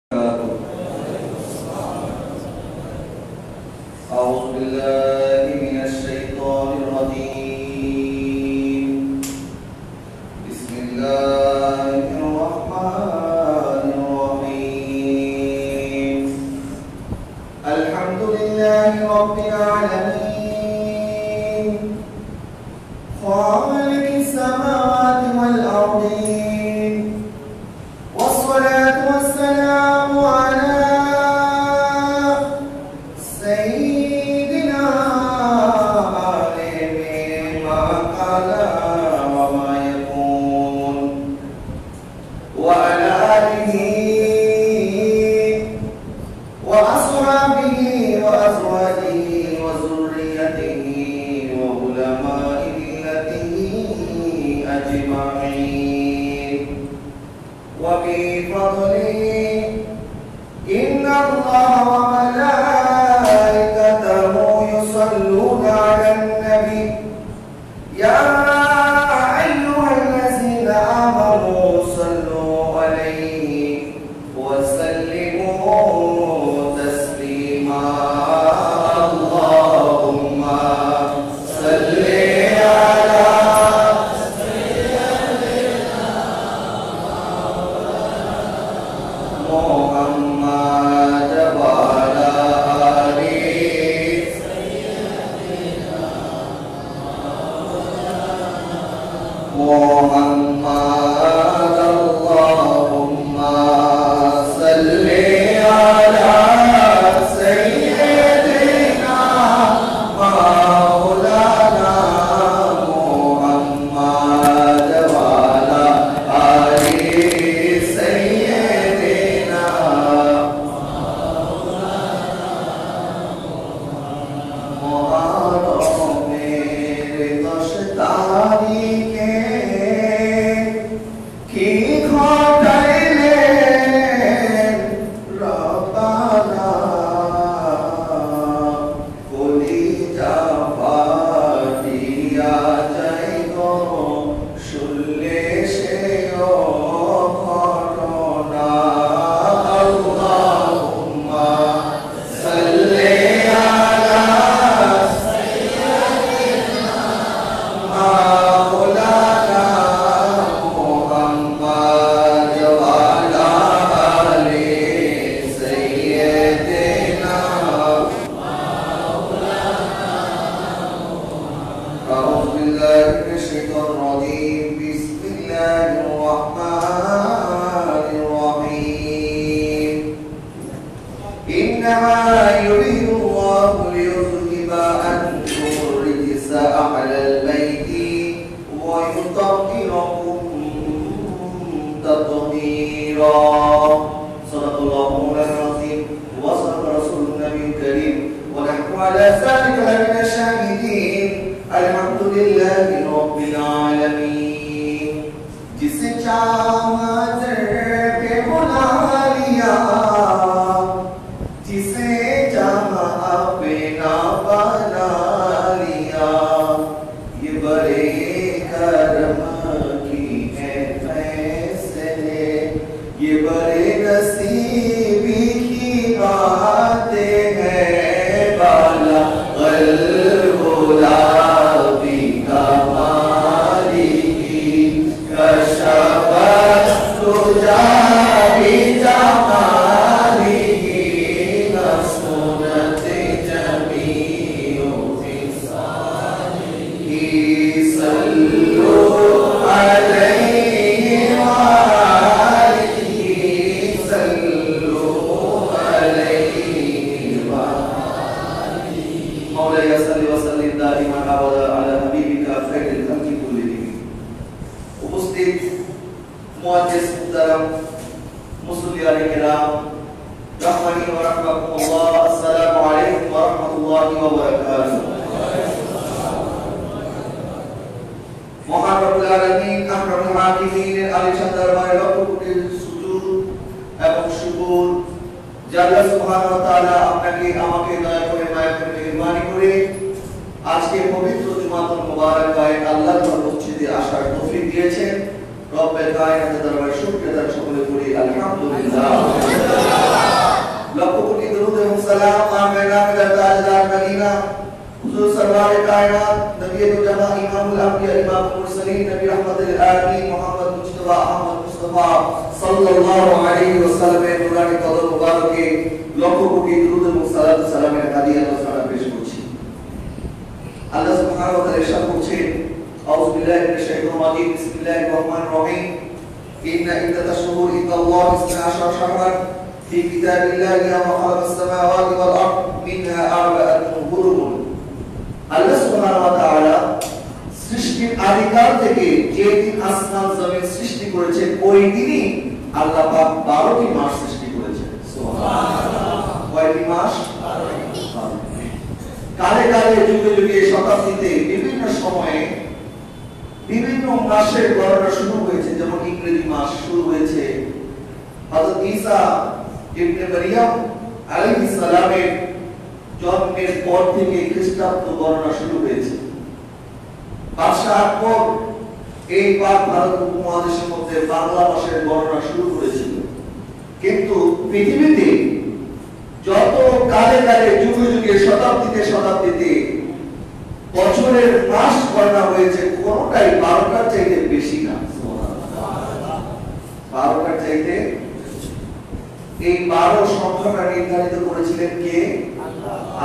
أعوذ بالله من الشيطان الرجيم. بسم الله الرحمن الرحيم. الحمد لله رب العالمين خالق السماوات والأرضين، والصلاة والسلام على سيدنا عالم ما قال وما يكون، وعلى آله وأصحابه وأزواجه وذريته وعلماء ملته أجمعين. وبفضله إن الله وملائكته يصلون على النبي يا أيها الذين آمنوا صلوا عليه وسلموا تسليما. اللهم صل على محمد وعلى آل محمد. اللهم صل على سيدنا مولانا محمد وعلى آل سيدنا मोहरों मेरे दोस्तारी के की खोटले रबाना कोली जाफाटिया जाएगो शुल्ले से ओ घटना। अल्लाहुम्मा सल्ले ala maulana Muhammad wa ala ali sayyidina أعوذ بالله من الشيطان الرجيم. بسم الله الرحمن الرحيم. إنما يريد الله ليذهب عنكم الرجس أهل البيت ويطهركم تطهيرا. صدق الله مولانا العظيم وصدق رسول النبي الكريم ونحن على ذلك لمن الشاهدين. الحمد لله رب العالمين. जिसे चाहा दर पे बुला लिया, जिसे चाहा अपना बना लिया, ये बड़े करम की है फैसले, ये बड़े नसीबी की बातें हैं। बाला गुलाबी का मालिकी कशफत तुझा भी जमाली नसूनत जमीओ फिसाली सल्लु अलैहि वालिहि सल्लु अलैहि वालिहि। मौलाया सल्लि व सल्लिम दाइमान अबदा अला हबीबिका खैरिल खल्qi कुल्लिहिम। उपस्थित मुअज्जिज मुहतरम मुसल्लियाने किराम रहमनी व रहमकुमुल्लाह, अस्सलामु अलैकुम व रहमतुल्लाहि व बरकातुहू। মহান রব্বুল আলামিন আকরামুল হাকিমিনের আলিশান দরবারে লক্ষ কোটি সুজুদ এবং শুকর যে আল্লাহ সুবহানাহু ওয়া তাআলা আপনাকে আমাকে দয়া করে মায়া করে মেহেরবানি করে আজকে পবিত্র জুমাতুল মুবারাকায় আল্লাহর মসজিদে আসার তৌফিক দিয়েছেন। রব্বে কায়নাতের দরবারে শুকরিয়া আদায় সকলে করি আলহামদুলিল্লাহ। कायनात नबी दो जहां इमामुल अंबिया इमामुल मुरसलीन नबी रहमतुल आलमीन मोहम्मद मुस्तफा अहमद मुस्तफा सल्लल्लाहु अलैहि वसल्लम এর নুরানি কদম মুবারকে লক্ষ কোটি দুরূদ এবং সালাত সালামের হাদিয়া ও সালাম পেশ করছি। আল্লাহ সুবহানাহু ওয়া তাআলা ইরশাদ করছেন আউযু বিল্লাহি মিনাশ শাইতানির রাজীম বিসমিল্লাহির রহমানির রহিম ইন্না ইদ্দাতাশ শুহুরি ইনদাল্লাহি 12 শাহরান ফি কিতাবিল্লাহি ওয়া খালাকাস সামাওয়াতি ওয়াল আরদ মিনহা আরবাআতুন হুরুম। আল্লাহ সুবহানাহু ওয়া তাআলা সৃষ্টির আদিকাল থেকে যে দিন আসমান জমিন সৃষ্টি করেছেন ওই দিনই আল্লাহ পাক 12টি মাস সৃষ্টি করেছেন। সুবহানাল্লাহ। কয়টি মাস? 12টি। কালে কালে যুগে যুগে শতাব্দীতে বিভিন্ন সময়ে বিভিন্ন মাসের গণনা শুরু হয়েছে, যেমন ইংরেজি মাস শুরু হয়েছে হযরত ঈসা ইবনে মারইয়াম আলাইহিস সালামের জন্মের পর থেকে খ্রিস্টাব্দ গণনা শুরু হয়েছে। বাদশাহ আকবর এই পাক ভারত উপমহাদেশের মধ্যে বাংলা মাসের গণনা শুরু করেছিল। কিন্তু পৃথিবীতে যত কালে কালে যুগে যুগে শতাব্দীতে শতাব্দীতে বছরের মাস গণনা হয়েছে কোনটাই 12টার চাইতে বেশি না। 12টার চাইতে এই 12 সংখ্যাটা নির্ধারিত করেছিলেন কে?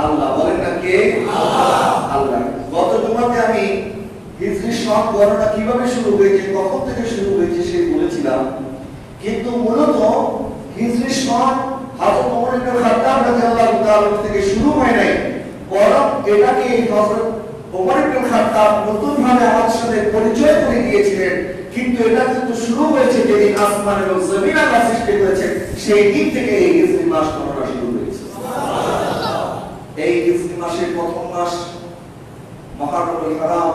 আল্লাহ। বলেন না কে? আল্লাহ। গত জুমাতে আমি হিজরি সন গণনা কিভাবে শুরু হয়েছে, কখন থেকে শুরু হয়েছে সে বলেছিলাম, কিন্তু মূলত হিজরি সন হযরত ওমর ইবনে খাত্তাব রাদিয়াল্লাহু তাআলা থেকে শুরু হয় নাই, বরং এটাকে হযরত ওমর ইবনে খাত্তাব নতুন ভাবে আমাদের সাথে পরিচয় করে দিয়েছিলেন। কিন্তু এটা কিন্তু শুরু হয়েছে যেদিন আসমান এবং জমিন আল্লাহ সৃষ্টি করেছেন সেই দিন থেকে এই হিজরি মাস গণনা শুরু হয়েছে। সুবহানাল্লাহ। এই হিজরি মাসের প্রথম মাস মুহররমুল হারাম,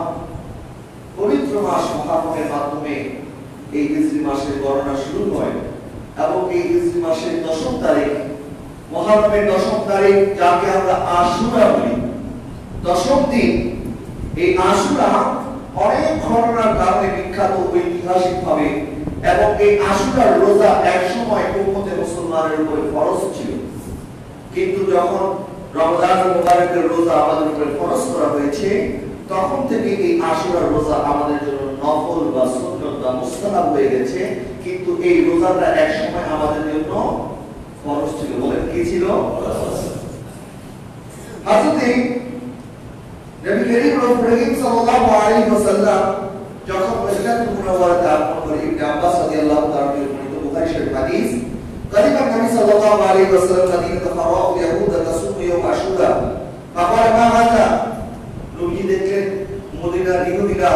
পবিত্র মাস মুহররমের মাধ্যমে এই হিজরি মাসের গণনা শুরু হয় এবং এই হিজরি মাসের 10ম তারিখ, মুহররমের 10ম তারিখ যাকে আমরা আশুরা বলি, 10ম দিন, এই আশুরা অনেক ঘটনার কারণে বিখ্যাত ঐতিহাসিকভাবে, এবং এই আশুরার রোজা একসময় উম্মতে মুসলমানের উপরে ফরজ ছিল, কিন্তু যখন রমজান মুবারকের রোজা আমাদের উপরে ফরজ করা হয়েছে তখন থেকে এই আশুরার রোজা আমাদের জন্য নফল বা সুন্নাত বা মুস্তাহাব হয়ে গেছে। কিন্তু এই রোজাটা একসময় আমাদের জন্য ফরজ ছিল। বলেন কি ছিল? হযরত নবী করিম সাল্লাল্লাহু আলাইহি ওয়াসাল্লাম যখন মদিনাতুল মুনাওয়ারাতে আগমন করে, ইবনে আব্বাস রাদিয়াল্লাহু তাআলা বর্ণিত বুখারী শরীফ হাদিস, قدم النبي صلى الله عليه وسلم مدينة فراء يهود تصوم يوم عاشوراء فقال ما هذا؟ নবী দেখলেন মদিনার ইহুদিরা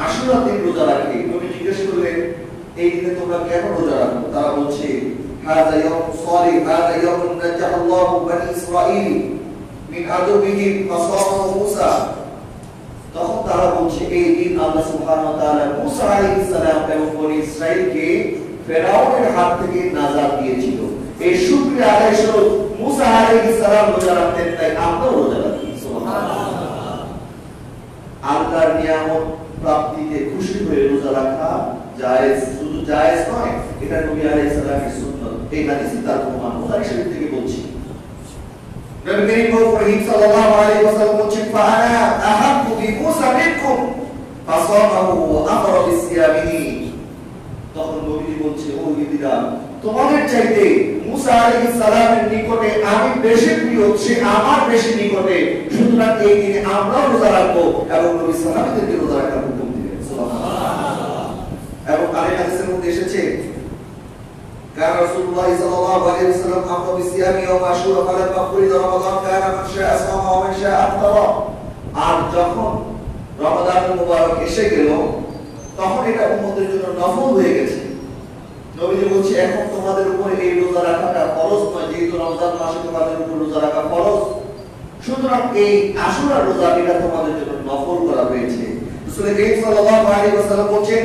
আশুরা দিন রোজা রাখে। নবী জিজ্ঞেস করলেন এই দিনে তোমরা কেন রোজা রাখো? তারা বলছে হাযা ইয়াউম সালিহ, হাযা ইয়াউম নাজাল্লাহু বনি ইসরাঈল মিন আদুবিহিম ফাসামাহু মূসা। তখন তারা বলছে এই দিন আল্লাহ সুবহানাহু ওয়া তাআলা মূসা আলাইহিস সালাম এবং বনি ইসরাঈলকে ফেরাউনের হাত থেকে নাজাত দিয়েছিল। এই শুকরিয়া আদায় স্বরূপ মূসা আলাইহিস সালাম রোজা রাখতেন, তাই আমরাও রোজা রাখি। সুবহানাল্লাহ। আল্লাহর নিয়ামত প্রাপ্তিতে খুশি হয়ে রোজা রাখা জায়েজ, শুধু জায়েজ নয়, এটা নবী আলাইহিস সালামের সুন্নাত। এই হাদিসে তার প্রমাণ বুখারী শরীফ থেকে বলছি। নবী করিম সাল্লাল্লাহু আলাইহি ওয়াসাল্লাম বলেছেন ফাআনা আহাব্বু বিমূসা মিনকুম ফাসামাহু ওয়া আমরা বিসিয়ামিহি। তখন নবী বলছে ও ইহুদিরা, তোমাদের চাইতে মূসা আলাইহিস সালামের নিকটে আমি বেশি প্রিয়, সে আমার বেশি নিকটে, সুতরাং এই দিনে আমরাও রোজা রাখবো এবং নবী সাহাবাদেরকে রোজা রাখার হুকুম দিলেন। সুবহানাল্লাহ। এবং আরেক হাদিসের মধ্যে এসেছে কান রাসূলুল্লাহ সাল্লাল্লাহু আলাইহি ওয়াসাল্লাম আমরা বিসিয়ামি ওয়া আশুরা ফালাম্মা ফুরিদা রমাদান কানা মান শাআ সামা ওয়া মান শাআ আফতারা। আর যখন রমাদান মুবারক এসে গেল তখন এটা উম্মতের জন্য নফল হয়ে গেছে। নবীজি বলছে এখন তোমাদের উপরে এই রোজা রাখাটা ফরজ নয়, যেহেতু রমজান মাসে তোমাদের উপর রোজা রাখা ফরজ, সুতরাং এই আশুরা রোজা এটা তোমাদের জন্য নফল করা হয়েছে। রাসূল করিম সাল্লাল্লাহু আলাইহি ওয়াসাল্লাম বলেন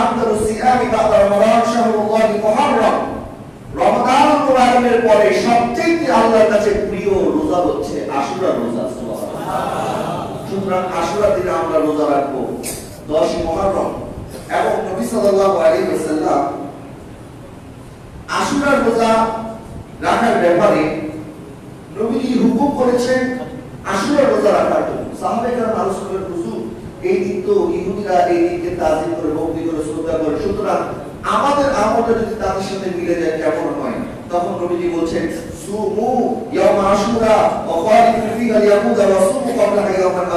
আফদালু সিয়ামি বা'দা রমাদান শাহরুল্লাহি মুহররম। রমাদান মুবারকের পরে সবচেয়ে আল্লাহর কাছে প্রিয় রোজা হচ্ছে আশুরা রোজা। সুবহানাল্লাহ। সুতরাং আশুরা দিনে আমরা রোজা রাখবো 10 মুহররম। এবং নবী সাল্লাল্লাহু আলাইহি ওয়াসাল্লাম আশুরার রোজা রাখার ব্যাপারে নবীজি হুকুম করেছেন আশুরা রোজা রাখার জন্য। সাহাবায়ে কেরাম আলোচনা করেন, হুজুর এই দিন তো ইহুদিরা এই দিনকে তাজিম করে, ভক্তি করে, শ্রদ্ধা করে, সুতরাং আমাদের আমলটা যদি তাদের সাথে মিলে যায় কেমন হয়? তখন নবীজি বলছেন, সুমু ইয়াউম আশুরা ওয়া খালিফু ফিহা ইয়াহুদা ওয়া সুমু ক্বাবলা ইয়াউমান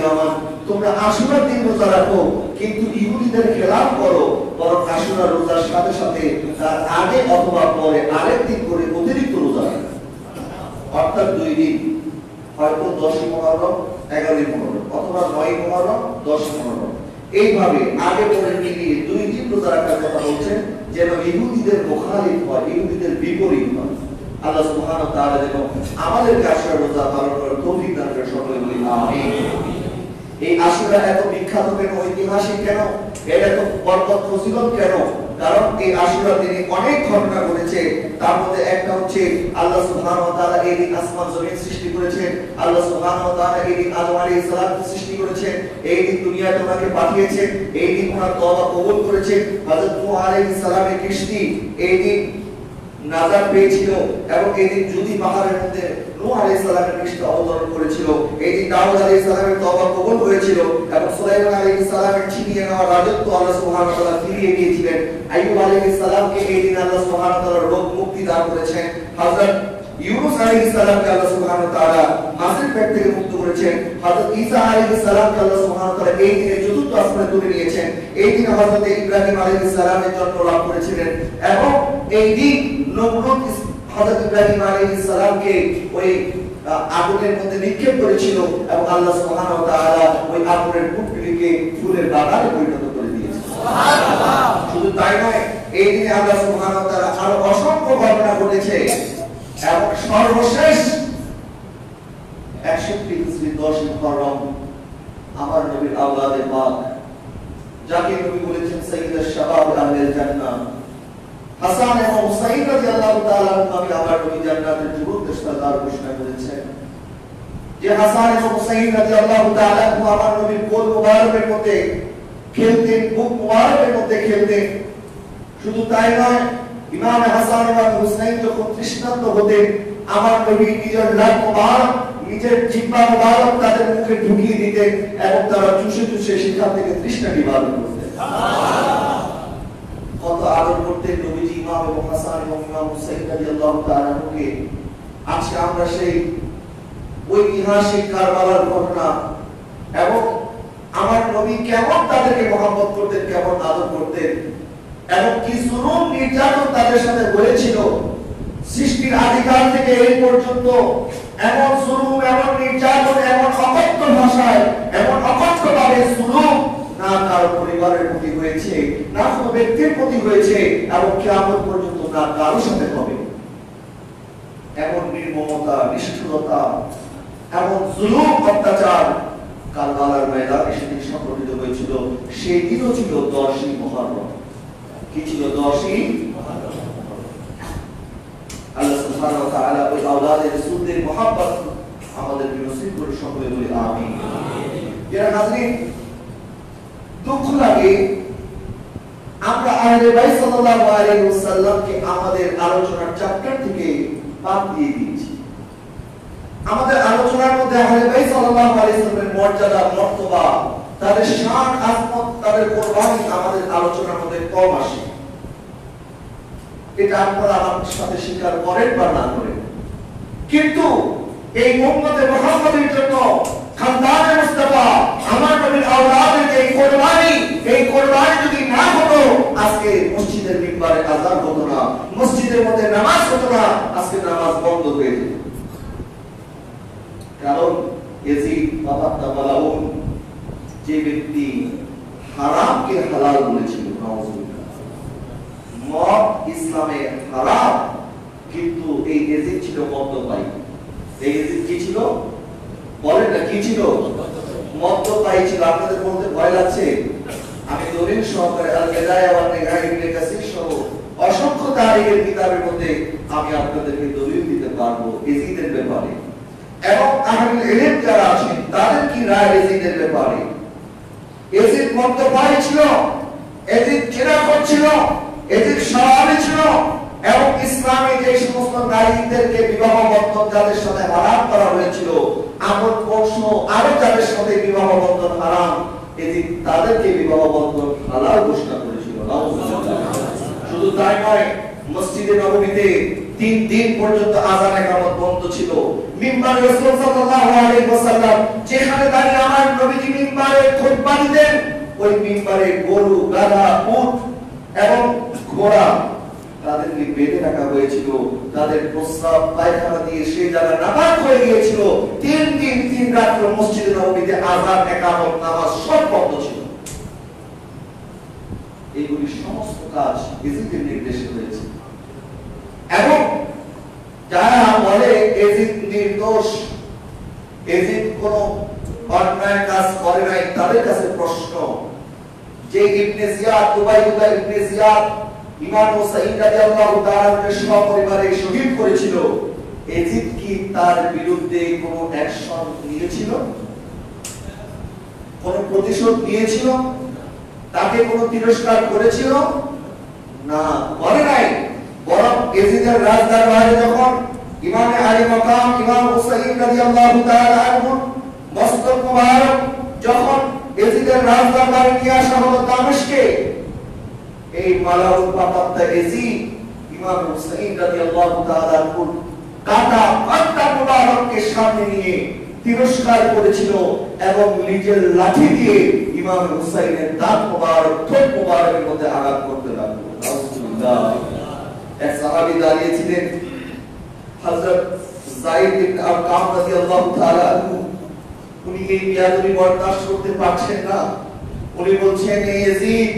ইয়ামান। তোমরা আশুরার দিন রোজা রাখো, কিন্তু ইহুদিদের খেলাফ করো, বরং আশুরার রোজার সাথে সাথে তার আগে অথবা পরে আরেক দিন করে অতিরিক্ত রোজা রাখো। অর্থাৎ 2 দিন, হয়তো 10ই মুহররম, 11ই মুহররম, অথবা 9ই মুহররম, 10ই মুহররম, এইভাবে আগে পরে মিলিয়ে 2 দিন রোজা রাখার কথা বলছেন, যেন ইহুদিদের মুখালিফ হয়, ইহুদিদের বিপরীত হয়। আল্লাহ সুবহানাহু ওয়া তাআলা যেন আমাদেরকে আশুরা রোজা পালন করার তৌফিক দান করেন, সকলে বলি আমিন। এই আশুরা এত বিখ্যাত কেন, ঐতিহাসিক কেন, এর এত বরকত ফজিলত কেন? কারণ এই আশুরা দিনে অনেক ঘটনা ঘটেছে। তার মধ্যে একটা হচ্ছে আল্লাহ সুবহানাহু ওয়া তাআলা এই দিন আসমান জমিন সৃষ্টি করেছেন। আল্লাহ সুবহানাহু ওয়া তাআলা এই দিন আদম আলাইহিস সালামকে সৃষ্টি করেছেন। এই দিন দুনিয়াতে ওনাকে পাঠিয়েছেন। এই দিন ওনার তওবা কবুল করেছেন। হযরত নূহ আলাইহিস সালামের কিশতি এই দিন নাজাত পেয়েছিল, এবং এই দিন জুদি পাহাড়ের মধ্যে নূহ আলাইহিস সালামের কিশতি অবতরণ করেছিল। এই দিন দাউদ আলাইহিস সালামের তওবা কবুল হয়েছিল, এবং সুলাইমান আলাইহিস সালামের ছিনিয়ে নেওয়া রাজত্ব আল্লাহ সুবহানাহু ওয়া তাআলা ফিরিয়ে দিয়েছিলেন। আইয়ুব আলাইহিস সালামকে এই দিন আল্লাহ সুবহানাহু ওয়া তাআলা রোগ মুক্তি দান করেছেন। হযরত ইউনূস আলাইহিস সালামকে আল্লাহ সুবহানাহু ওয়া তাআলা মাছের পেট থেকে মুক্ত করেছেন। হযরত ঈসা আলাইহিস সালামকে আল্লাহ সুবহানাহু ওয়া তাআলা এই দিনে চতুর্থ আসমানে তুলে নিয়েছেন। এই দিনে হযরত ইব্রাহিম আলাইহিস সালামের জন্ম লাভ করেছিলেন, এবং এই দিন নমরুদ হযরত ইব্রাহিম আলাইহিস সালামকে ওই আগুনের মধ্যে নিক্ষেপ করেছিল, এবং আল্লাহ সুবহানাহু ওয়া তাআলা ওই আগুনের কুণ্ডলীকে ফুলের বাগানে পরিণত করে দিয়েছেন। সুবহানাল্লাহ। শুধু তাই নয়, এই দিনে আল্লাহ সুবহানাহু ওয়া তাআলা আরো অসংখ্য ঘটনা ঘটেছে, এবং সর্বশেষ 61 হিজরি 10 মুহররম আমার নবীর আওলাদে পাক, যাকে নবী বলেছেন সাইয়্যিদুশ শাবাব আহলিল জান্নাহ, হাসান এবং হুসাইন রাদিয়াল্লাহু তাআলা আনহুকে আমার নবী জান্নাতের যুবকদের সরদার ঘোষণা করেছেন। যে হাসান এবং হুসাইন রাদিয়াল্লাহু তাআলা আনহু আমার নবীর কোল মুবারকের মধ্যে খেলতেন, বুক মুবারকের মধ্যে খেলতেন। শুধু তাই নয়, ইমাম হাসান এবং হুসাইন যখন তৃষ্ণার্ত হতেন, আমার নবী নিজের লাল মুবারক, নিজের জিহ্বা মুবারক তাদের মুখে ঢুকিয়ে দিতেন, এবং তারা চুষে চুষে সেখান থেকে তৃষ্ণা নিবারণ করতেন। কত আদর করতেন নবীজি ইমাম এবং হাসান এবং ইমাম হুসাইন রাদিয়াল্লাহু তাআলা আনহুকে। আজকে আমরা সেই ঐতিহাসিক কারবালার ঘটনা, এবং আমার নবী কেমন তাদেরকে মহব্বত করতেন, কেমন আদর করতেন, এবং কি জুলুম নির্যাতন তাদের সাথে হয়েছিল, সৃষ্টির আদিকাল থেকে এই পর্যন্ত এমন জুলুম, এমন নির্যাতন, এমন অকথ্য ভাষায়, এমন অকথ্যভাবে জুলুম না কারো পরিবারের প্রতি হয়েছে, না কোনো ব্যক্তির প্রতি হয়েছে, এবং কিয়ামত পর্যন্ত না কারোর সাথে হবে। এমন নির্মমতা, নিষ্ঠুরতা, এমন জুলুম, অত্যাচার কারবালার ময়দানে সেদিন সংঘটিত হয়েছিল। সেই দিনও ছিল 10ই মুহররম। কি ছিল 10ই মুহররম? আল্লাহ সুবহানাহু ওয়া তাআলা ওই আওলাদে রাসূলদের মহব্বত আমাদের নসিব করে, সকলে বলি আমিন। যারা হাজরিন, দুঃখ লাগে আমরা আহলে বাইত সাল্লাল্লাহু আলাইহি ওয়াসাল্লামকে আমাদের আলোচনার চ্যাপ্টার থেকে বাদ দিয়ে দিয়েছি। আমাদের আলোচনার মধ্যে আহলে বাইত সাল্লাল্লাহু আলাইহি ওয়াসাল্লামের মর্যাদা, মর্তবা, তাদের শান, আজমত, তাদের কুরবানি আমাদের আলোচনার মধ্যে কম আসে। এটা আপনারা আমার সাথে স্বীকার করেন বা না করেন, কিন্তু এই উম্মতে মুহাম্মাদের জন্য খানদানে মুস্তাফা, আমার নবীর আওলাদের যে এই কুরবানি যদি না হতো, আজকে মসজিদের মিম্বারে আযান হতো না, মসজিদের মধ্যে নামাজ হতো না, আজকে নামাজ বন্ধ হয়ে যেত। কারণ ইয়াজিদ বাবা তাবালাউন যে ব্যক্তি হারামকে হালাল বলেছিল, নাউযুবিল্লাহ, মদ ইসলামে হারাম, কিন্তু এই ইয়াজিদ ছিল মদ্যপায়ী। এই ইয়াজিদ কি ছিল বলেন না, কি ছিল? মদ্যপায়ী ছিল। আপনাদের বলতে ভয় লাগছে? আমি দলিল সহকারে আল বিদায়া ওয়ান নিহায়া ইবনে কাসির সহ অসংখ্য তারিখের কিতাবের মধ্যে আমি আপনাদেরকে দলিল দিতে পারবো ইয়াজিদের ব্যাপারে, এবং আহলে ইলম যারা আছেন তাদের কি রায় ইয়াজিদের ব্যাপারে। ইয়াজিদ মদ্যপায়ী ছিল, ইয়াজিদ জিনা করছিল, ইয়াজিদ শরাবী ছিল, এবং ইসলামে যে সমস্ত নারীদেরকে বিবাহ বন্ধন যাদের সাথে হারাম করা হয়েছিল, আমল বংশ আরো যাদের সাথে বিবাহ বন্ধন হারাম, এদিন তাদেরকে বিবাহ বন্ধন হালাল ঘোষণা করেছিল। শুধু তাই নয়, মসজিদে নববীতে 3 দিন পর্যন্ত আযান ইকামত বন্ধ ছিল। মিম্বারে রাসূল সাল্লাল্লাহু আলাইহি ওয়াসাল্লাম যেখানে দাঁড়িয়ে আমার নবীজি মিম্বারে খুতবা দিতেন, ওই মিম্বারে গরু, গাধা, উট এবং ঘোড়া তাদেরকে বেঁধে রাখা হয়েছিল। তাদের প্রস্রাব পায়খানা দিয়ে সেই জায়গা নাপাক হয়ে গিয়েছিল। 3 দিন 3 রাত মসজিদে নববীতে আযান ইকামত নামাজ সব বন্ধ ছিল। এইগুলি সমস্ত কাজ ইজিদের নির্দেশে হয়েছে। এবং যারা বলে এজিদ নির্দোষ, এজিদ কোন অন্যায় কাজ করে নাই, তাদের কাছে প্রশ্ন যে ইবনে জিয়াদ, উবাইদুল্লাহ ইবনে জিয়াদ ইমাম হুসাইন রাদিয়াল্লাহু তাআলাকে সপরিবারে শহীদ করেছিল, এজিদ কি তার বিরুদ্ধে কোনো অ্যাকশন নিয়েছিল? কোন প্রতিশোধ নিয়েছিল? তাকে কোনো তিরস্কার করেছিল? না, করে নাই। বরং এজিদের রাজদরবারে যখন ইমাম আলী মাকাম ইমাম হুসাইন রাদিয়াল্লাহু তাআলা আনহু মস্তক মুবারক যখন এজিদের রাজদরবারে নিয়ে আসা হলো দামেস্কে, এই মালাউল পাপাত্তা এজিদ ইমাম হুসাইন রাদিয়াল্লাহু তাআলা আনহু কাটা পাত্তা মুবারককে সামনে নিয়ে তিরস্কার করেছিল এবং নিজের লাঠি দিয়ে ইমাম হুসাইনের দাঁত মুবারক, ঠোঁট মুবারকের মধ্যে আঘাত করতে লাগলো। আলহামদুলিল্লাহ। এক সাহাবী দাঁড়িয়ে ছিলেন, হযরত যায়েদ ইবনে আরকাম রাদিয়াল্লাহু তাআলা আনহু। উনি এই বেয়াদবি বরদাশত করতে পারছেন না। উনি বলছেন, হে ইয়াজিদ,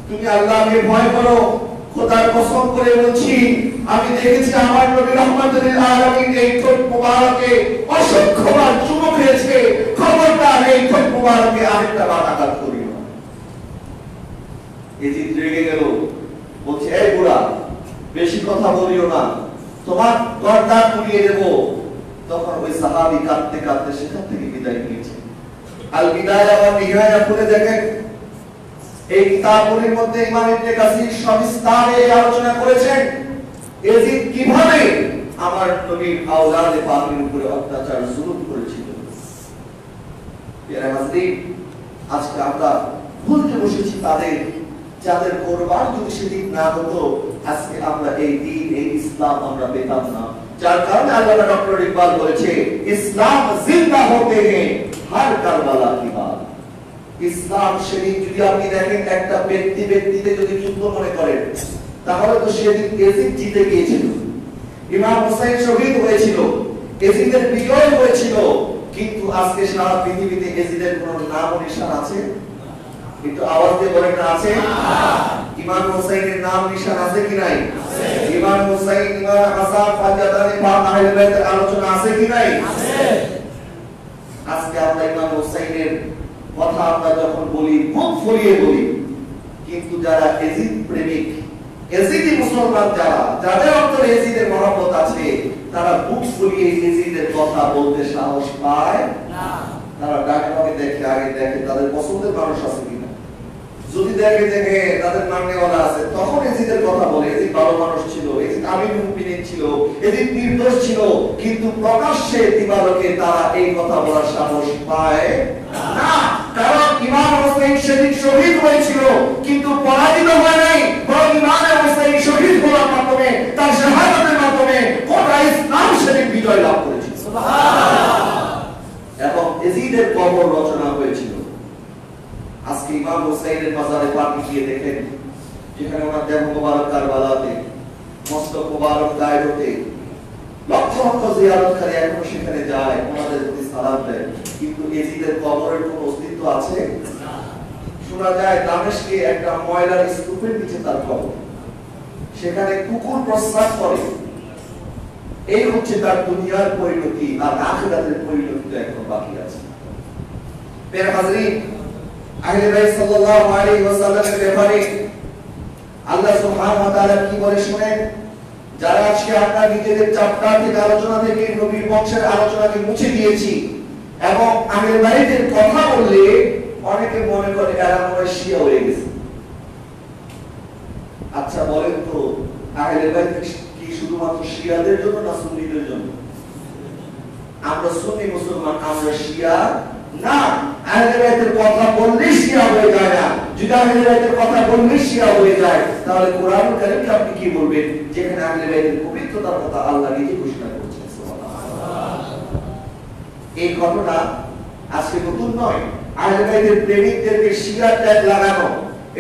তুমি আল্লাহকে ভয় করো। খোদার কসম করে বলছি, আমি দেখেছি আমার নবী রাহমাতুল লিল আলামিন এই ঠোঁট মুবারকে অসংখ্যবার চুমু খেয়েছে। খবরদার এই ঠোঁট মুবারকে আরেকটা বার আঘাত করিও না। ইয়াজিদ রেগে গেল, বলছে, এই বুড়া, বেশি কথা বলিও না, তোমার গর্দান উড়িয়ে দেব। তখন ওই সাহাবী কাঁদতে কাঁদতে সেখান থেকে বিদায় নিয়েছে। আল বিদায়া ওয়া নিহায়া পড়ে দেখেন, এই কিতাবগুলির মধ্যে ইমাম ইবনে কাসির সবিস্তারে আলোচনা করেছেন ইয়াজিদ কিভাবে আমার নবীর আওলাদে পাকের উপরে অত্যাচার জুলুম করেছিল। এর হাজরিন, আজকে আমরা ভুলতে বসেছি তাদের, যাদের কোরবান যদি সেদিন না হতো, আজকে আমরা এই দ্বীন, এই ইসলাম আমরা পেতাম না। যার কারণে আল্লাহ ডক্টর ইকবাল বলেছে, ইসলাম জিন্দা হতে হ্যায় হর কারবালা কি বাত। ইসলাম সেদিন যদি আপনি দেখেন একটা ব্যক্তিতে যদি যুদ্ধ মনে করেন, তাহলে তো সেদিন ইয়াজিদ জিতে গিয়েছিল, ইমাম হুসাইন শহীদ হয়েছিল, ইয়াজিদের বিজয় হয়েছিল। কিন্তু আজকে সারা পৃথিবীতে ইয়াজিদের কোনো নাম ও নিশান আছে? একটু আওয়াজ দিয়ে বলেন না, আছে? ইমাম হুসাইনের নাম নিশান আছে কি নাই? ইমাম হুসাইন, ইমাম হাসান, ফাতিহাতানে পাক, আহলে বাইতের আলোচনা আছে কি নাই? আজকে আমরা ইমাম হুসাইনের কথা আমরা যখন বলি, বুক ফুলিয়ে বলি, কিন্তু যারা ইয়াজিদ প্রেমিক, ইয়াজিদি মুসলমান, যাদের অন্তরে ইয়াজিদের মহব্বত আছে, তারা বুক ফুলিয়ে ইয়াজিদের কথা বলতে সাহস পায় না। তারা ডাকে ডাকে দেখে, আগে দেখে তাদের পছন্দের মানুষ আছে কিনা। যদি দেখে তাদের মাননেওয়ালা আছে, তখন ইয়াজিদের কথা বলে। ইয়াজিদ ভালো মানুষ ছিল, ইয়াজিদ আমিরুল মুমিনিন ছিল, ইয়াজিদ নির্দোষ ছিল, কিন্তু প্রকাশ্যে দিবালোকে তারা এই কথা বলার সাহস পায় না। কারণ ইমাম হুসাইন সেদিন শহীদ হয়েছিল, কিন্তু পরাজিত হয় নাই, বরং ইমাম হুসাইন শহীদ হওয়ার মাধ্যমে, তার শাহাদাতের মাধ্যমে গোটা ইসলাম সেদিন বিজয় লাভ করেছিল। সুবহানাল্লাহ। এবং ইয়াজিদের কবর রচনা হয়েছিল। আজকে ইমাম হুসাইনের মাজারে পাকে গিয়ে দেখেন, যেখানে ওনার দেহ মুবারক কারবালাতে, মস্তক মুবারক গায়রতে লক্ষ লক্ষ জিয়ারতকারী এখনো সেখানে যায়, ওনাদের প্রতি সালাম দেয়, কিন্তু ইয়াজিদের কবরের কোনো অস্তিত্ব আছে? শোনা যায় দামেস্কে একটা ময়লার স্তূপের নিচে তার কবর, সেখানে কুকুর প্রস্রাব করে। এই হচ্ছে তার দুনিয়ার পরিণতি, আর আখিরাতের পরিণতি এখনো বাকি আছে। প্রিয় হাজরিন, আহলে বাইত সাল্লাল্লাহু আলাইহি ওয়াসাল্লামের ব্যাপারে আল্লাহ সুবহানাহু ওয়া তাআলা কি বলে শুনেন। যারা আজকে আমরা নিজেদের চ্যাপ্টার থেকে, আলোচনা থেকে নবীর বংশের আলোচনাকে মুছে দিয়েছি এবং আহলে বাইতের কথা বললে অনেকে মনে করে এরা মনে হয় শিয়া হয়ে গেছে। আচ্ছা বলেন তো, আহলে বাইত কি শুধুমাত্র শিয়াদের জন্য না সুন্নিদের জন্য? আমরা সুন্নি মুসলমান, আমরা শিয়া না। আহলে বাইতের কথা বললে শিয়া হয়ে যায় না। যদি আহলে বাইতের কথা বললে শিয়া হয়ে যায়, তাহলে কোরআন কারীমকে আপনি কি বলবেন, যেখানে আহলে বাইতের পবিত্রতার কথা আল্লাহ নিজে ঘোষণা করেছেন। সুবহানাল্লাহ। এই ঘটনা আজকে নতুন নয়। আহলে বাইতের প্রেমিকদেরকে শিয়া ট্যাগ লাগানো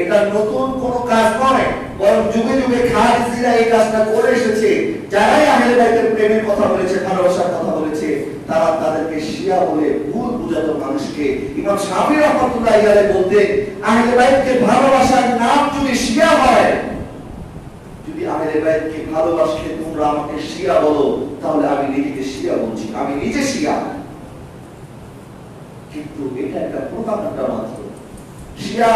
এটা নতুন কোনো কাজ নয়, বরং যুগে যুগে খারিজিরা এই কাজটা করে এসেছে। যারাই আহলে বাইতের প্রেমের কথা বলেছে, ভালোবাসার কথা বলেছে, তারা তাদেরকে শিয়া বলে ভুল বুঝাতো মানুষকে। ইমাম শাফিঈ রাহমাতুল্লাহি আলাইহি বলতেন, আহলে বাইতকে ভালোবাসার নাম যদি শিয়া হয়, যদি আহলে বাইতকে ভালোবাসলে তোমরা আমাকে শিয়া বলো, তাহলে আমি নিজেকে শিয়া বলছি, আমি নিজে শিয়া। কিন্তু এটা একটা প্রোপাগান্ডা মাত্র। শিয়া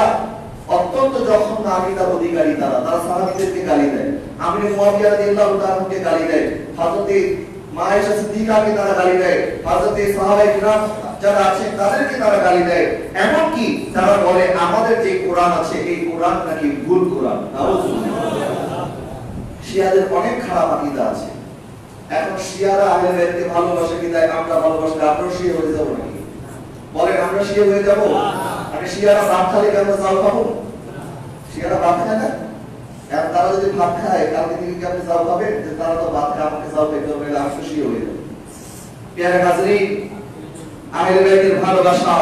অত্যন্ত জঘন্য আকীদার অধিকারী, তারা সাহাবীদেরকে গালি দেয়, আমির মুয়াবিয়া রাদিয়াল্লাহু তাআলাকে গালি দেয়, হযরতে মা আয়েশা সিদ্দিকাকে তারা গালি দেয়, হযরতে সাহাবায়ে কিরাম যারা আছেন তাদেরকে তারা গালি দেয়। এমন কি তারা বলে আমাদের যে কোরআন আছে এই কোরআন নাকি ভুল কোরআন। নাউযুবিল্লাহ। শিয়াদের অনেক খারাপ আকীদা আছে। এখন শিয়ারা আহলে বাইতকে ভালোবাসে কি তাই আমরা ভালোবাসলে আমরা শিয়া হয়ে যাব নাকি? বলেন আমরা শিয়া হয়ে যাব? আরে শিয়ারা ভাত খালে আমরা চাল খাবো? শিয়ারা ভাত খায় না? আর তারা যদি ভাত খায় কালকে থেকে কি আপনি চাল খাবেন? যে তারা তো ভাত খায়, আমাকে চাল খেতে হবে, আমি তো শিয়া হয়ে যাব। প্রিয় হাজরিন, আহলে বাইতের ভালোবাসা,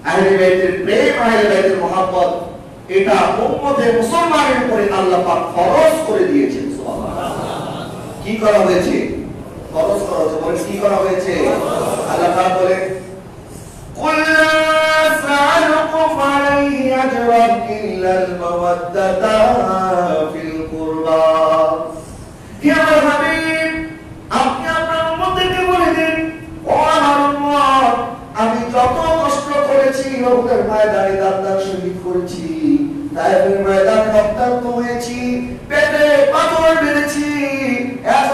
আহলে বাইতের প্রেম, আহলে বাইতের মহব্বত, এটা উম্মতে মুসলমানের উপরে আল্লাহ পাক ফরজ করে দিয়েছেন। সুবহানাল্লাহ। কি করা হয়েছে? ফরজ করা হয়েছে। বলেন কি করা হয়েছে? আল্লাহ পাক বলে قل لا أسألكم عليه أجرا إلا المودة في القربى। يا حبيب, আপনি আপনার উম্মতকে বলে দিন, ও আমার উম্মত, আমি যত কষ্ট করেছি, উহুদের ময়দানে দাঁত শহীদ করেছি, তায়েফের ময়দানে রক্তাক্ত হয়েছি, পেটে পাথর মেরেছি, এত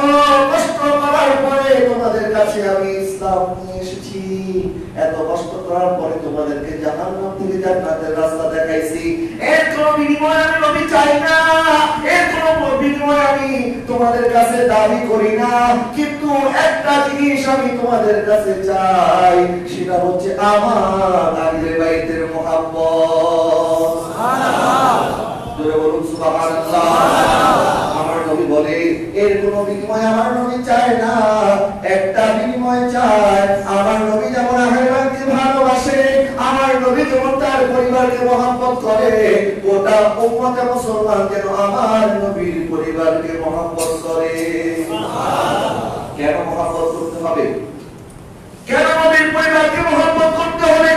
কষ্ট করার পরে তোমাদের কাছে আমি ইসলাম নিয়ে এসেছি, এত কষ্ট করার পরে তোমাদেরকে জাহান্নাম থেকে জান্নাতের রাস্তা দেখাইছি, এর কোনো বিনিময় আমি নবী চাই না, এর কোনো বিনিময় আমি তোমাদের কাছে দাবি করি না, কিন্তু একটা জিনিস আমি তোমাদের কাছে চাই, সেটা হচ্ছে আমার আহলে বাইতের মহব্বত। সুবহানাল্লাহ। জোরে বলুন সুবহানাল্লাহ। আমার নবী বলে এর কোনো বিনিময় আমার নবী চায় না, একটা বিনিময় চায়, আমার নবী যেমন আহলে বাইতকে ভালোবাসে, আমার নবী যেমন তার পরিবারকে মহব্বত করে, গোটা উম্মতে মুসলমান যেন আমার নবীর পরিবারকে মহব্বত করে। কেন মহব্বত করতে হবে? কেন নবীর পরিবারকে মহব্বত করতে হবে?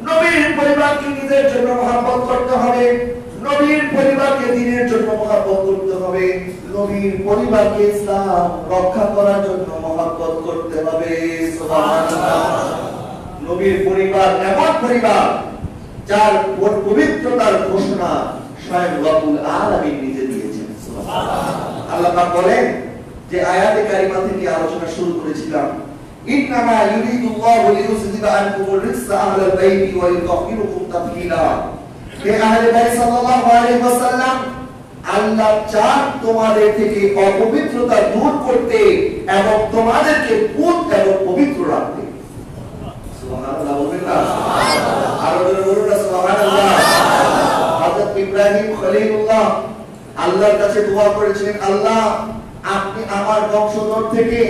নবীর পরিবারকে নিজের জন্য মহব্বত করতে হবে, নবীর পরিবারকে দ্বীনের জন্য মহব্বত করতে হবে, নবীর পরিবারকে ইসলাম রক্ষা করার জন্য মহব্বত করতে হবে। সুবহানাল্লাহ। নবীর পরিবার এমন পরিবার যার পবিত্রতার ঘোষণা স্বয়ং রব্বুল আলামিন নিজে দিয়েছেন। সুবহানাল্লাহ। আল্লাহ পাক বলেন যে আয়াতে কারিমা থেকে আলোচনা শুরু করেছিলাম, ইন্নামা ইউরিদুল্লাহু লিইউযহিবা আনকুমুর রিজসা আহলাল বাইতি ওয়া ইউতাহহিরুকুম তাতহীরা। হে আহলে বাইত সাল্লাল্লাহু আলাইহি ওয়াসাল্লাম, আল্লাহ চান তোমাদের থেকে অপবিত্রতা দূর করতে এবং তোমাদেরকে পুত এবং পবিত্র রাখতে। সুবহানাল্লাহ। বলবেন না? সুবহানাল্লাহ। আর বলুন না সুবহানাল্লাহ। হযরত ইব্রাহিম খলিলুল্লাহ আল্লাহর কাছে দোয়া করেছিলেন, আল্লাহ আপনি আমার বংশধর থেকে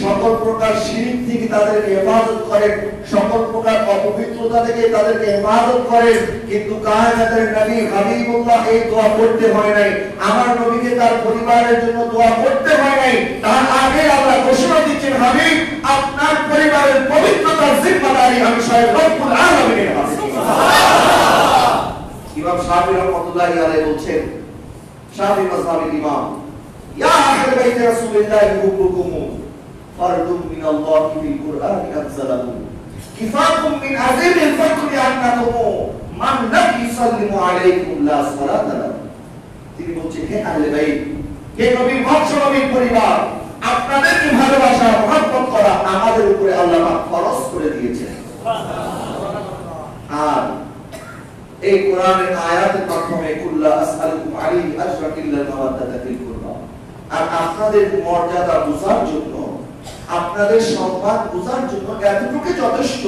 সকল প্রকার শিরক থেকে তাদেরকে হেফাজত করেন, সকল প্রকার অপবিত্রতা থেকে তাদেরকে হেফাজত করেন। কিন্তু কায়নাতের নবী হাবিবুল্লাহ এই দোয়া করতে হয় নাই, আমার নবীকে তার পরিবারের জন্য দোয়া করতে হয় নাই, তার আগে আল্লাহ ঘোষণা দিচ্ছেন, হাবিব আপনার পরিবারের পবিত্রতার জিম্মাদারি আমি স্বয়ং রব্বুল আলামিনের হাতে। সুবহানাল্লাহ। ইমাম শাফিঈ রাহমাতুল্লাহি আলাইহি বলছেন, শাফিঈ মাযহাবের ইমাম, ইয়া আহলে বাইত রাসূলুল্লাহি হুব্বুকুম ফারদুম মিনাল্লাহি ফিল কুরআনি আনজালাহু কিফাকুম মিন আযীমিল ফাকরি আন্নাকুম মান লাম ইউসাল্লিমু আলাইকুম লা সালাতা লাহু। তিনি বলছেন, হে আহলে বাইত, হে নবীর বংশ, নবীর পরিবার, আপনাদেরকে ভালোবাসা মহব্বত করা আমাদের উপরে আল্লাহ পাক ফরজ করে দিয়েছেন। আর এই কোরআনের আয়াতের মাধ্যমে কুল্লা আসআলুকুম আলাইহি আজরান ইল্লাল মাওয়াদ্দাতা ফিল কুরবা, আর আপনাদের মর্যাদা বোঝার জন্য, আপনাদের সম্মান বোঝার জন্য এতটুকু যথেষ্ট,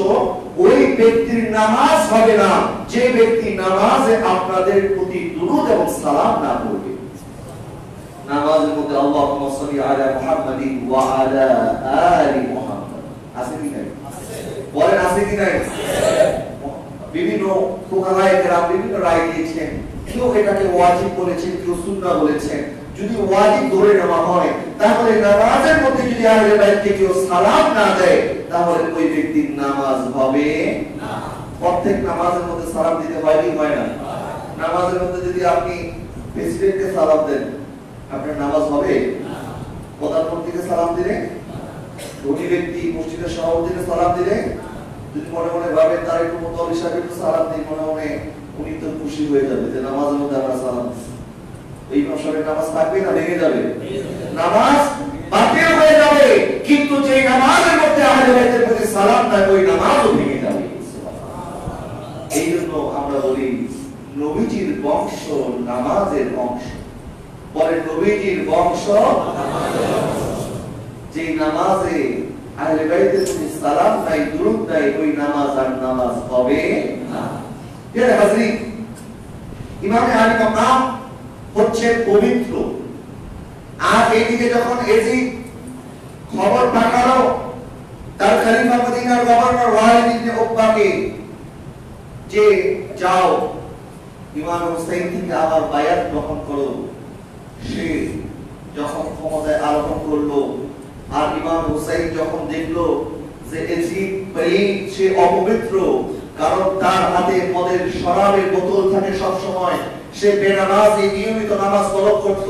ওই ব্যক্তির নামাজ হবে না যে ব্যক্তি নামাজে আপনাদের প্রতি দুরূদ এবং সালাম না পড়বে। নামাজের মধ্যে আল্লাহুম্মা সাল্লি আলা মুহাম্মাদিন ওয়া আলা আলি মুহাম্মাদ আছে কি নাই? বলেন আছে কি নাই? বিভিন্ন ফুকাহায়ে কেরাম বিভিন্ন রায় দিয়েছেন, কেউ এটাকে ওয়াজিব বলেছেন, কেউ সুন্নাহ বলেছেন। যদি ওয়াজিব ধরে নেওয়া হয়, তাহলে নামাজের মধ্যে যদি আহলে বাইতকে কেউ সালাম না দেয়, তাহলে ওই ব্যক্তির নামাজ হবে না। প্রত্যেক নামাজের মধ্যে সালাম দিতে হয় কি হয় না? নামাজের মধ্যে যদি আপনি প্রেসিডেন্টকে সালাম দেন, আপনার নামাজ হবে না। প্রধানমন্ত্রীকে সালাম দিলে, ধনী ব্যক্তি মসজিদের সভাপতিকে সালাম দিলে, যদি মনে মনে ভাবেন তার একটু মুতওয়াল্লি সাহেবকে সালাম দিই, মনে মনে উনি তো খুশি হয়ে যাবে যে নামাজের মধ্যে আমরা সালাম দিচ্ছি। এই মাসের নামাজ থাকবে না ভেঙে যাবে? নামাজ বাতিল হয়ে যাবে, কিন্তু যে নামাজের মধ্যে আহলে বাইতের প্রতি সালাম নাই, ওই নামাজও ভেঙে যাবে। এই জন্য আমরা বলি নবীজির বংশ নামাজের অংশ। পরে নবীজির বংশ যে নামাজে আহলে বাইতের প্রতি সালাম নাই, দুরূদ নাই, ওই নামাজ আর নামাজ হবে না। প্রিয় হাজরিন, ইমামে আলী মাকাম হচ্ছে পবিত্র। আর এইদিকে যখন এজিদ খবর পাঠালো তার খলিফা মদিনার গভর্নর ওয়ালিদ ইবনে উকবাকে যে যাও ইমাম হুসাইন থেকে আবার বায়াত গ্রহণ করো, সে যখন ক্ষমতায় আরোহণ করলো, আর ইমাম হুসাইন যখন দেখলো যে এজিদ সে অপবিত্র, কারণ তার হাতে মদের শরাবের বোতল থাকে সব সময়, সে বেনামাজি নিয়মিত নামাজ তলব করত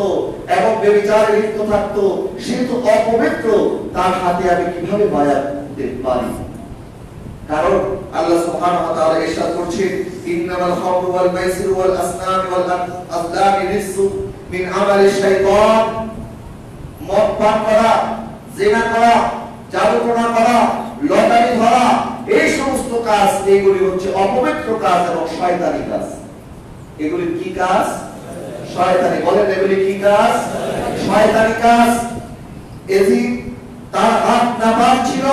এবং ব্যভিচারে লিপ্ত থাকতো, সে তো অপবিত্র, তার হাতে আমি কিভাবে বায়াত দিতে পারি? কারণ আল্লাহ সুবহানাহু ওয়া তাআলা ইরশাদ করছেন, ইন্নামাল খামরু ওয়াল মাইসিরু ওয়াল আসনাম ওয়াল আজলাম রিজসুম মিন আমালিশ শাইতান। মদ পান করা, জিনা করা, জাদুটোনা করা, লটারি ধরা, এই সমস্ত কাজ, এগুলি হচ্ছে অপবিত্র কাজ এবং শয়তানি কাজ। এগুলি কি কাজ? শয়তানি। বলেন এগুলি কি কাজ? শয়তানি কাজ। এজিদ তার হাত নাপাক ছিল,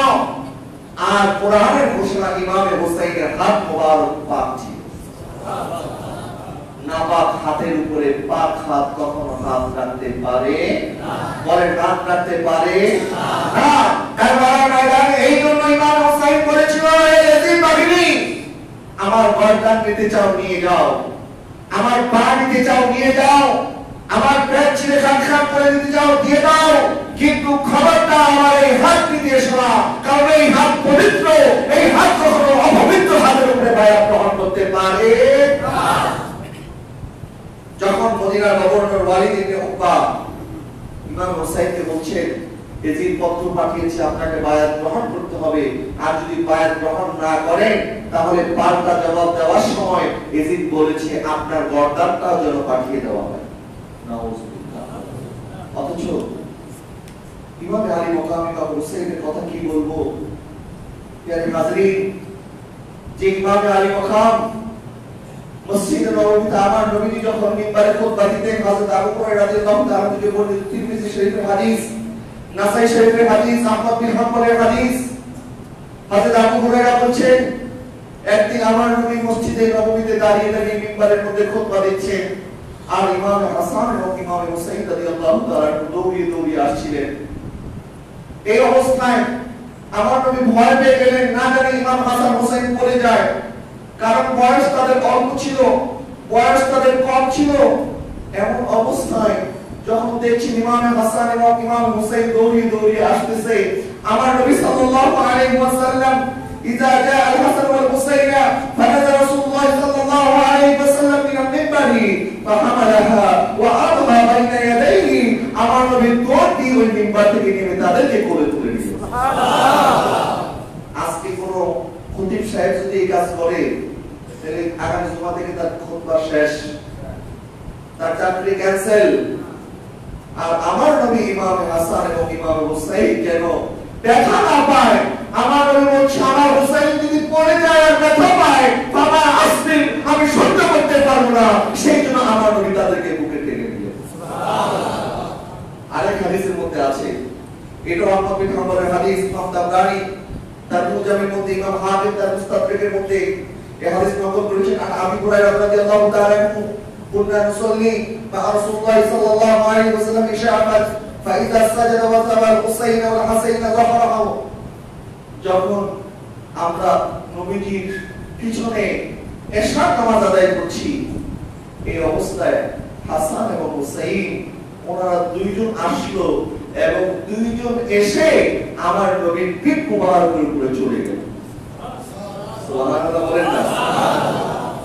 আর কোরআনের ঘোষণা ইমামে হুসাইনের হাত মোবারক পাক ছিল। নাপাক হাতের উপরে পাক হাত কখনো হাত রাখতে পারে না। বলেন হাত রাখতে পারে না। কারবালার ময়দানে এই জন্য ইমাম হুসাইন বলেছিল, এজিদ বাহিনী, আমার গর্দান নিতে চাও নিয়ে যাও, আমার পা নিতে চাও নিয়ে যাও, আমার পেট ছিঁড়ে খান করে দিতে চাও দিয়ে দাও, কিন্তু খবরটা আমার এই হাত নিতে এসো না, কারণ এই হাত পবিত্র, এই হাত কখনো অপবিত্র হাতের উপরে বায়াত গ্রহণ করতে পারে না। যখন মদিনার গভর্নর ওয়ালিদ ইবনে উকবা ইমাম হুসাইনকে বলছেন, এজিদ পত্র পাঠিয়েছে আপনাকে বায়াত গ্রহণ করতে হবে, আর যদি বায়াত গ্রহণ না করেন তাহলে পাল্টা জবাব দেওয়ার সময় এজিদ বলেছে আপনার গর্দানটাও যেন পাঠিয়ে দেওয়া হয়। নাউজুবিল্লাহ। অথচ ইমাম আলী মাকামি বা হুসাইনের কথা কি বলবো? প্রিয় হাজরিন, যে ইমাম আলী মাকাম মসজিদে নববীতে আমার নবীজি যখন মিম্বারে খুতবা দিতেন, হযরত আবু হুরায়রা রাদিয়াল্লাহু তাআলা থেকে বর্ণিত তিরমিজি শরীফের হাদিস, নাসাই শরীফের হাদিস, আহমদ বিন হাম্বলের হাদিস, হযরত আবু হুরায়রা বলছেন, একদিন আমার নবী মসজিদে নববীতে দাঁড়িয়ে দাঁড়িয়ে মিম্বারের মধ্যে খুতবা দিচ্ছেন, আর ইমাম হাসান এবং ইমাম হুসাইন রাদিয়াল্লাহু তাআলা দৌড়িয়ে দৌড়িয়ে আসছিলেন। এই অবস্থায় আমার নবী ভয় পেয়ে গেলেন, না জানি ইমাম হাসান হুসাইন পড়ে যায়, কারণ বয়স তাদের অল্প ছিল, বয়স তাদের কম ছিল। এমন অবস্থায় যখন দেখছি ইমাম হাসান এবং ইমাম হুসাইন দৌড়িয়ে দৌড়িয়ে আসতেছে, আমার নবী সাল্লাল্লাহু আলাইহি ওয়াসাল্লাম ইজা জা আল হাসান ওয়াল হুসাইন ফানাজা রাসূলুল্লাহ সাল্লাল্লাহু আলাইহি ওয়াসাল্লাম মিনাল মিম্বারি ফাহামালাহা ওয়া আদহা বাইনা ইয়াদাইহি, আমার নবী দৌড় দিয়ে ওই মিম্বার থেকে নেমে তাদেরকে কোলে তুলে নিলেন। সুবহানাল্লাহ। আজকে কোন খতিব সাহেব যদি এই কাজ করে, তাহলে আগামী জুমা থেকে তার খুতবা শেষ, তার চাকরি ক্যান্সেল। আর আমার নবী ইমাম হাসান এবং ইমাম হুসাইন যেন ব্যথা না পায়, আমার নবী বলছে আমার হুসাইন যদি পড়ে যায় আর ব্যথা পায়, বাবা আসবে, আমি সহ্য করতে পারবো না, সেই জন্য আমার নবী তাদেরকে বুকে টেনে নিলেন। সুবহানাল্লাহ। আর আরেক হাদিসের মধ্যে আছে, এটা আহমদ বিন হাম্বলের হাদিস, ইমাম তাবরানী তার মুজামের মধ্যে, ইমাম হাকিম তার মুস্তাদরাকের মধ্যে এই হাদিস নকল করেছেন। আর আবু হুরায়রা রাদিয়াল্লাহু তাআলা আনহু কুননা নুসাল্লি মা রাসূলুল্লাহ সাল্লাল্লাহু আলাইহি ওয়াসাল্লাম ইশাআত ফাইদা সাজাদা ওয়া তাওয়াল হুসাইন ওয়াল হাসাইন যাহরাহু, যখন আমরা নবীজির পিছনে এশার নামাজ আদায় করছি, এই অবস্থায় হাসান এবং হুসাইন ওনারা দুইজন আসলো এবং দুইজন এসে আমার নবীর পিঠ মুবারকের উপরে চলে গেল। সুবহানাল্লাহ বলেন না?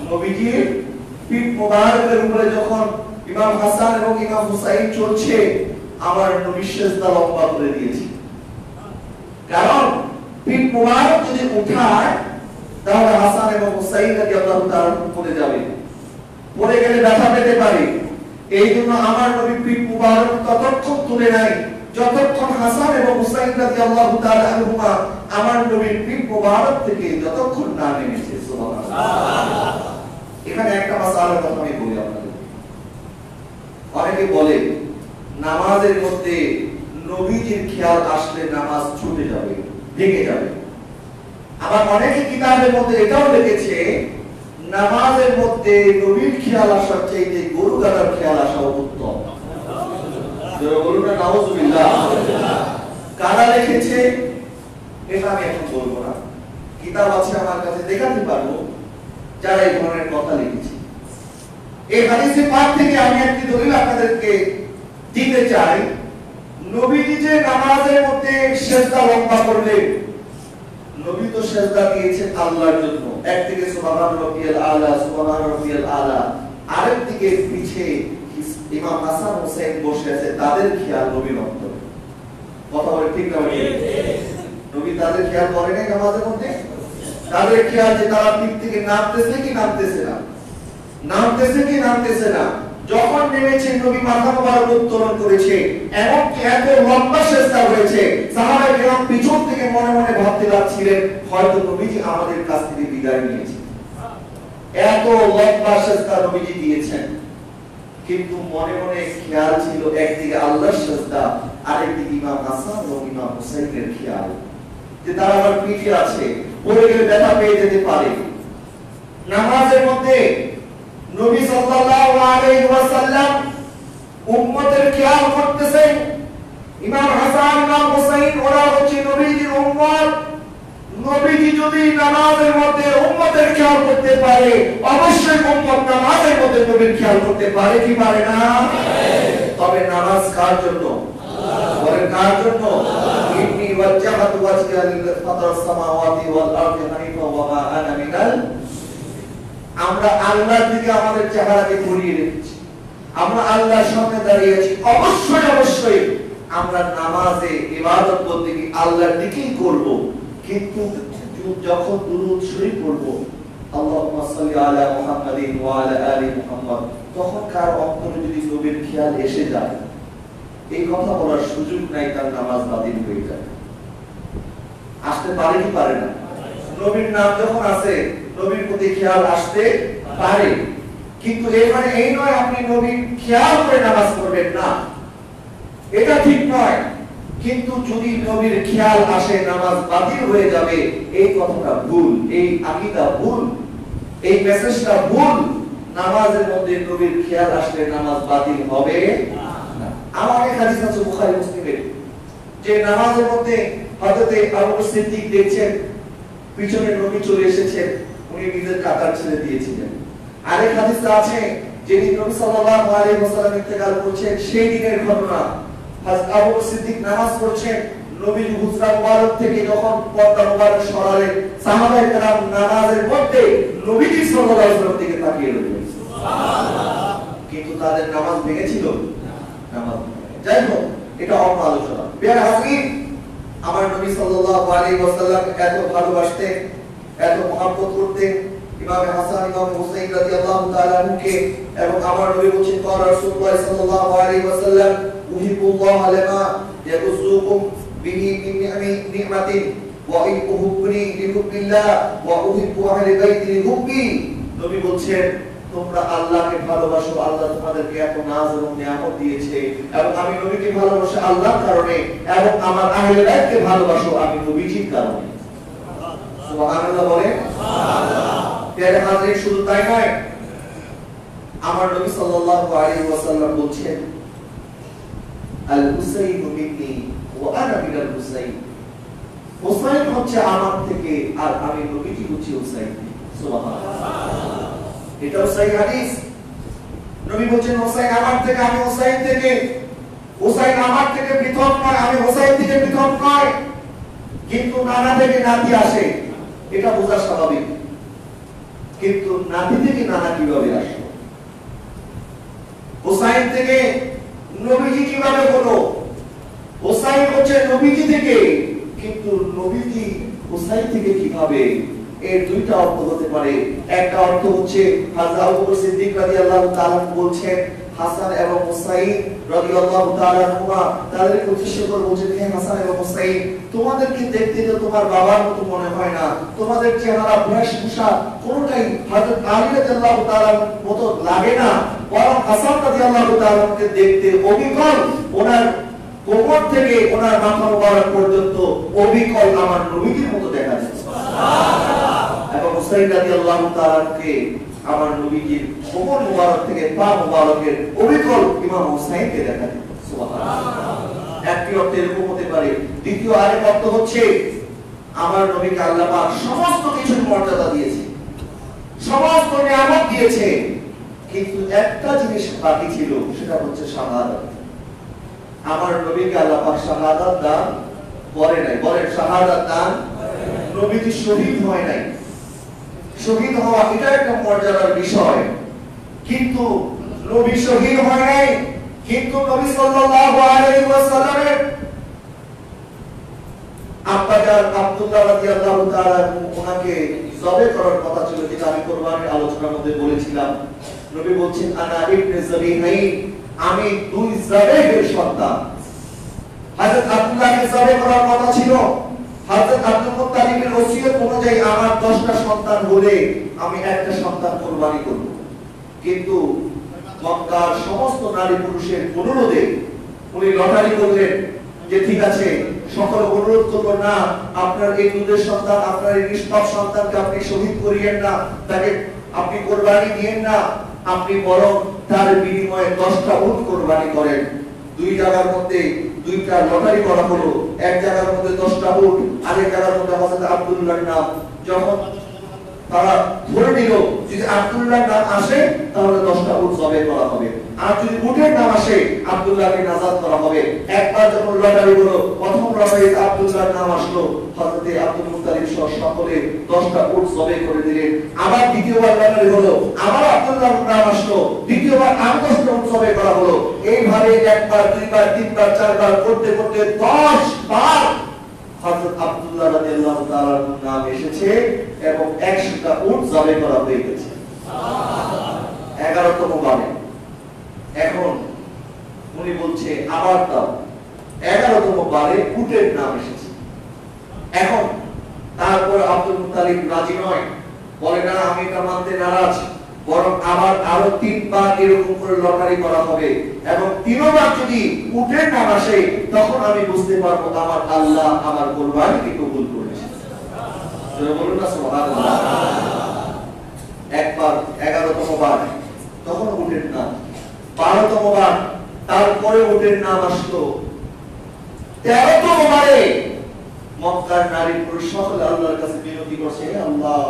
নবীজির পিঠ মুবারকের উপরে যখন ইমাম হাসান এবং ইমাম হুসাইন চলছে, আমার নবী সিজদা লম্বা করে দিয়েছে। কারণ পিঠ মুবারক যদি উঠায় তাহলে হাসান এবং হুসাইন রাদিয়াল্লাহু তাআলা পড়ে যাবে, পড়ে গেলে ব্যথা পেতে পারে। এই জন্য আমার নবী পিঠ মুবারক ততক্ষণ তুলে নাই যতক্ষণ হাসান এবং হুসাইন রাদিয়াল্লাহু তাআলা আনহুমা আমার নবীর পিঠ মুবারক থেকে যতক্ষণ না নেমেছে। সুবহানাল্লাহ। এখানে একটা মাসআলার কথা আমি বলি আপনাদের। অনেকে বলে নামাজের মধ্যে নবীজির খেয়াল আসলে নামাজ ছুটে যাবে, ভেঙে যাবে। আবার অনেকে কিতাবের মধ্যে এটাও লিখেছে নামাজের মধ্যে নবীর খেয়াল আসার চাইতে গরু গাদার খেয়াল আসা উত্তম। কারা লিখেছে এটা আমি এখন বলবো না, কিতাব আছে আমার কাছে, দেখাতে পারবো যারা এই ধরনের কথা লিখেছে। এই হাদিসে পাক থেকে আমি একটি দলিল আপনাদেরকে দিতে চাই। নবীজি যে নামাজের মধ্যে সিজদা লম্বা করলেন, নবী তো সিজদা দিয়েছেন আল্লাহর জন্য, একদিকে সুবহান রাব্বিয়াল আলা সুবহান রাব্বিয়াল আলা, আরেক দিকে পিছে ইমাম হাসান হোসেন বসে আছে, তাদের খেয়াল নবীর অন্তরে। কথা বলে ঠিক না? নবী তাদের খেয়াল করে না নামাজের মধ্যে? তাদের খেয়াল যে তারা পিঠ থেকে নামতেছে কি নামতেছে না, নামতেছে কি নামতেছে না। যখন নেমেছেন নবী মাথা মোবারক উত্তোলন করেছে, এমন কি এত লম্বা সিজদা হয়েছে, সাহাবায়ে কেরাম পিছন থেকে মনে মনে ভাবতে লাগছিলেন হয়তো নবীজি আমাদের কাছ থেকে বিদায় নিয়েছে। এত লম্বা সিজদা নবীজি দিয়েছেন, কিন্তু মনে মনে খেয়াল ছিল একদিকে আল্লাহর সিজদা, আরেকদিকে ইমাম হাসান এবং ইমাম হুসাইনের খেয়াল, যে তারা আমার পিঠে আছে, পড়ে গেলে ব্যথা পেয়ে যেতে পারে। নামাজের মধ্যে নবী সাল্লাল্লাহু আলাইহি ওয়াসাল্লাম উম্মতের খেয়াল করতেছেন। ইমাম হাসান ইমাম হুসাইন ওরা হচ্ছে নবীজির উম্মত। নবীজি যদি নামাজের মধ্যে উম্মতের খেয়াল করতে পারে, অবশ্যই উম্মত নামাজের মধ্যে নবীর খেয়াল করতে পারে কি পারে না? তবে নামাজ কার জন্য? বলেন কার জন্য? ইন্নী ওয়াজ্জাহতু ওয়াজহিয়া লিল্লাযী ফাতারাস সামাওয়াতি ওয়াল আরদি হানিফা ওয়া মা আনা মিনাল, আমরা আল্লাহর দিকে আমাদের চেহারাকে ঘুরিয়ে রেখেছি, আমরা আল্লাহর সামনে দাঁড়িয়ে আছি। অবশ্যই অবশ্যই আমরা নামাজে ইবাদত বলতে কি আল্লাহর দিকেই করব, কিন্তু যখন দুরূদ শরীফ পড়ব আল্লাহুম্মা সাল্লি আলা মুহাম্মাদিন ওয়া আলা আলি মুহাম্মাদ, তখন কার অন্তরে যদি নবীর খেয়াল এসে যায়, এই কথা বলার সুযোগ নাই, তার নামাজ বাতিল হয়ে যায়। আসতে পারে কি পারে না? নবীর নাম যখন আসে নবীর প্রতি খেয়াল আসতে পারে, কিন্তু এর মানে এই নয় আপনি নবীর খেয়াল করে নামাজ পড়বেন না, এটা ঠিক নয়। কিন্তু যদি নবীর খেয়াল আসে নামাজ বাতিল হয়ে যাবে, এই কথাটা ভুল, এই আকীদা ভুল, এই মেসেজটা ভুল। নামাজের মধ্যে নবীর খেয়াল আসলে নামাজ বাতিল হবে না। আমার এক হাদিস আছে বুখারী মুসলিমের, যে নামাজের মধ্যে হযরতে আবু বকর সিদ্দিক দেখছেন পিছনে নবী চলে এসেছেন, উনি নিজের কাতার ছেড়ে দিয়েছিলেন। আরেক হাদিসে আছে যেদিন নবী সাল্লাল্লাহু আলাইহি ওয়াসাল্লাম ইন্তেকাল করছেন, সেই দিনের ঘটনা। হযরত আবু বকর সিদ্দিক নামাজ পড়ছেন, নবীর হুজরা মুবারক থেকে যখন পর্দা মুবারক সরালেন, সাহাবায়ে কেরাম নামাজের মধ্যে নবীজি সাল্লাল্লাহু আলাইহি ওয়াসাল্লাম দিকে তাকিয়ে রইলেন। সুবহানাল্লাহ। কিন্তু তাদের নামাজ ভেঙেছিল? নামাজ যাই হোক, এটা অন্য আলোচনা। প্রিয় হাজির, আমার নবী সাল্লাল্লাহু আলাইহি ওয়াসাল্লাম এত ভালোবাসতেন, এত মহব্বত করতেন ইমাম হাসান ইমাম হুসাইন রাদিয়াল্লাহু তাআলা আনহুকে, এবং আমার নবী বলেছেন ক্বালা রাসূলুল্লাহ সাল্লাল্লাহু আলাইহি ওয়াসাল্লাম উহিব্বুল্লাহ লামা ইয়াকুযুকুম বিহি মিন নি'মাতিন ওয়া উহিব্বুনি লিহুব্বিল্লাহ ওয়া উহিব্বু আহলি বাইতি লিহুব্বি। নবী বলেন তোমরা আল্লাহকে ভালোবাসো, আল্লাহ তোমাদেরকে এত নাজ এবং নিয়ামত দিয়েছে, এবং আমি নবীকে ভালোবাসি আল্লাহর কারণে, এবং আমার আহলে বাইতকে ভালোবাসো আমি নবীজির কারণে। সুবহানাল্লাহ বলে। প্রিয় হাজির, শুধু তাই নয়, আমার নবী সাল্লাল্লাহু আলাইহি ওয়াসাল্লাম বলছেন, আল হুসাইন মিন্নি ওয়া আনা মিনাল হুসাইন। হুসাইন হচ্ছে আমার থেকে আর আমি নবীজি হচ্ছি হুসাইন। সুবহানাল্লাহ। এটাও সহিহ হাদিস। নবী বলেন হুসাইন আমার থেকে, আমি হুসাইন থেকে। হুসাইন আমার থেকে পৃথক নয়, আমি হুসাইন থেকে পৃথক নয়। কিন্তু নানা থেকে নাতি আসে, এটা বোঝা স্বাভাবিক। কিন্তু নাতি থেকে নানা কিভাবে আসলো? হুসাইন থেকে নবীজি কিভাবে হলো? হুসাইন হচ্ছে নবীজি থেকে, কিন্তু নবীজি হুসাইন থেকে কিভাবে? এর দুইটা অর্থ হতে পারে। একটা অর্থ হচ্ছে হযরত আবু বকর সিদ্দিক রাদিয়াল্লাহু তাআলা বলছেন, হাসান এবং হুসাইন রাদিয়াল্লাহু তাআলা হুমা তাদের উদ্দেশ্য করে বলছেন, হে হাসান এবং হুসাইন, তোমাদেরকে দেখতে তো তোমার বাবার মতো মনে হয় না, তোমাদের চেহারা বেশভূষা কোনটাই হযরত আলী রাদিয়াল্লাহু তাআলার মতো লাগে না, বরং হাসান রাদিয়াল্লাহু তাআলাকে দেখতে অবিকল, ওনার কোমর থেকে ওনার মাথা মোবারক পর্যন্ত অবিকল আমার নবীজির মতো দেখা যাচ্ছে। সুবহানাল্লাহ। এবং হুসাইন রাদিয়াল্লাহু তাআলাকে আমার নবীজির কোমর মোবারক থেকে পা মোবারকের অবিকল ইমাম হুসাইনকে দেখা যায়। সুবহানাল্লাহ। একটি অর্থ এরকম হতে পারে। দ্বিতীয় আরেক অর্থ হচ্ছে, আমার নবীকে আল্লাহ পাক সমস্ত কিছুর মর্যাদা দিয়েছে, সমস্ত নিয়ামত দিয়েছে, কিন্তু একটা জিনিস বাকি ছিল, সেটা হচ্ছে শাহাদাত। আমার নবীকে আল্লাহ পাক শাহাদাত দান করে নাই। বলেন শাহাদাত দান। নবীজি শহীদ হয় নাই। শহীদ হওয়া এটা একটা মর্যাদার বিষয়, কিন্তু নবী শহীদ হয় নাই। কিন্তু নবী সাল্লাল্লাহু আলাইহি ওয়াসাল্লামের আব্বা জান আব্দুল্লাহ রাদিয়াল্লাহু তাআলা ওনাকে জবে করার কথা ছিল, যেটা আমি কুরবানির আলোচনার মধ্যে বলেছিলাম। নবী বলছেন, আনা ইবনে যাবিহাইন, আমি দুই যাবেহের সন্তান। হযরত আব্দুল্লাহকে জবে করার কথা ছিল। হযরত আব্দুল মুত্তালিবের ওসিয়ত অনুযায়ী আমার 10টা সন্তান হলে আমি একটা সন্তান কুরবানি করব। কিন্তু মক্কার সমস্ত নারী পুরুষের অনুরোধে উনি লটারি করলেন যে ঠিক আছে, সকল অনুরোধ করবো না, আপনার এই দুধের সন্তান, আপনার এই নিষ্পাপ সন্তানকে আপনি শহীদ করিয়েন না, তাকে আপনি কুরবানি দিয়েন না, আপনি বরং তার বিনিময়ে 10টা উট কুরবানি করেন। দুই জায়গার মধ্যে দুইটা লটারি করা হলো, এক জায়গার মধ্যে 10টা উট, আরেক জায়গার মধ্যে হযরত আব্দুল্লাহর নাম। যখন তারা ধরে নিল যদি আব্দুল্লাহর নাম আসে তাহলে 10টা উট জবাই করা হবে, আর যদি উটের নাম আসে আব্দুল্লাহকে নাজাত করা হবে। একবার যখন লটারি হলো, প্রথম লটারিতে আব্দুল্লাহর নাম আসলো, হযরত আব্দুল মুত্তালিব সহ সকলে 10টা উট জবাই করে দিলেন। আবার দ্বিতীয়বার লটারি হলো, আবার আব্দুল্লাহর নাম আসলো, দ্বিতীয়বার আরো 10টা উট জবাই করা হলো। এইভাবে একবার, দুইবার, তিনবার, চারবার করতে করতে 10 বার হযরত আব্দুল্লাহ রাদিয়াল্লাহু তাআলার নাম এসেছে এবং 100টা উট জবাই করা হয়ে গেছে। সুবহানাল্লাহ। 11তম বারে এখন উনি বলছে আবার দাও, 11তম বারে উটের নাম এসেছে। এখন তারপর আব্দুল মুত্তালিব রাজি নয়, বলে না আমি এটা মানতে নারাজ, বরং আবার আরো 3 বার এরকম করে লটারি করা হবে, এবং 3 বার যদি উটের নাম আসে তখন আমি বুঝতে পারবো আমার আল্লাহ আমার কুরবানিকে কবুল করেছে। জোরে বলুন না সুবহানাল্লাহ। একবার 11তম বার তখন উটের নাম, 12তম বার তারপরে উটের নাম আসলো, 13তম বারে মক্কার নারী পুরুষ সকলে আল্লাহর কাছে বিনতি করছে, হে আল্লাহ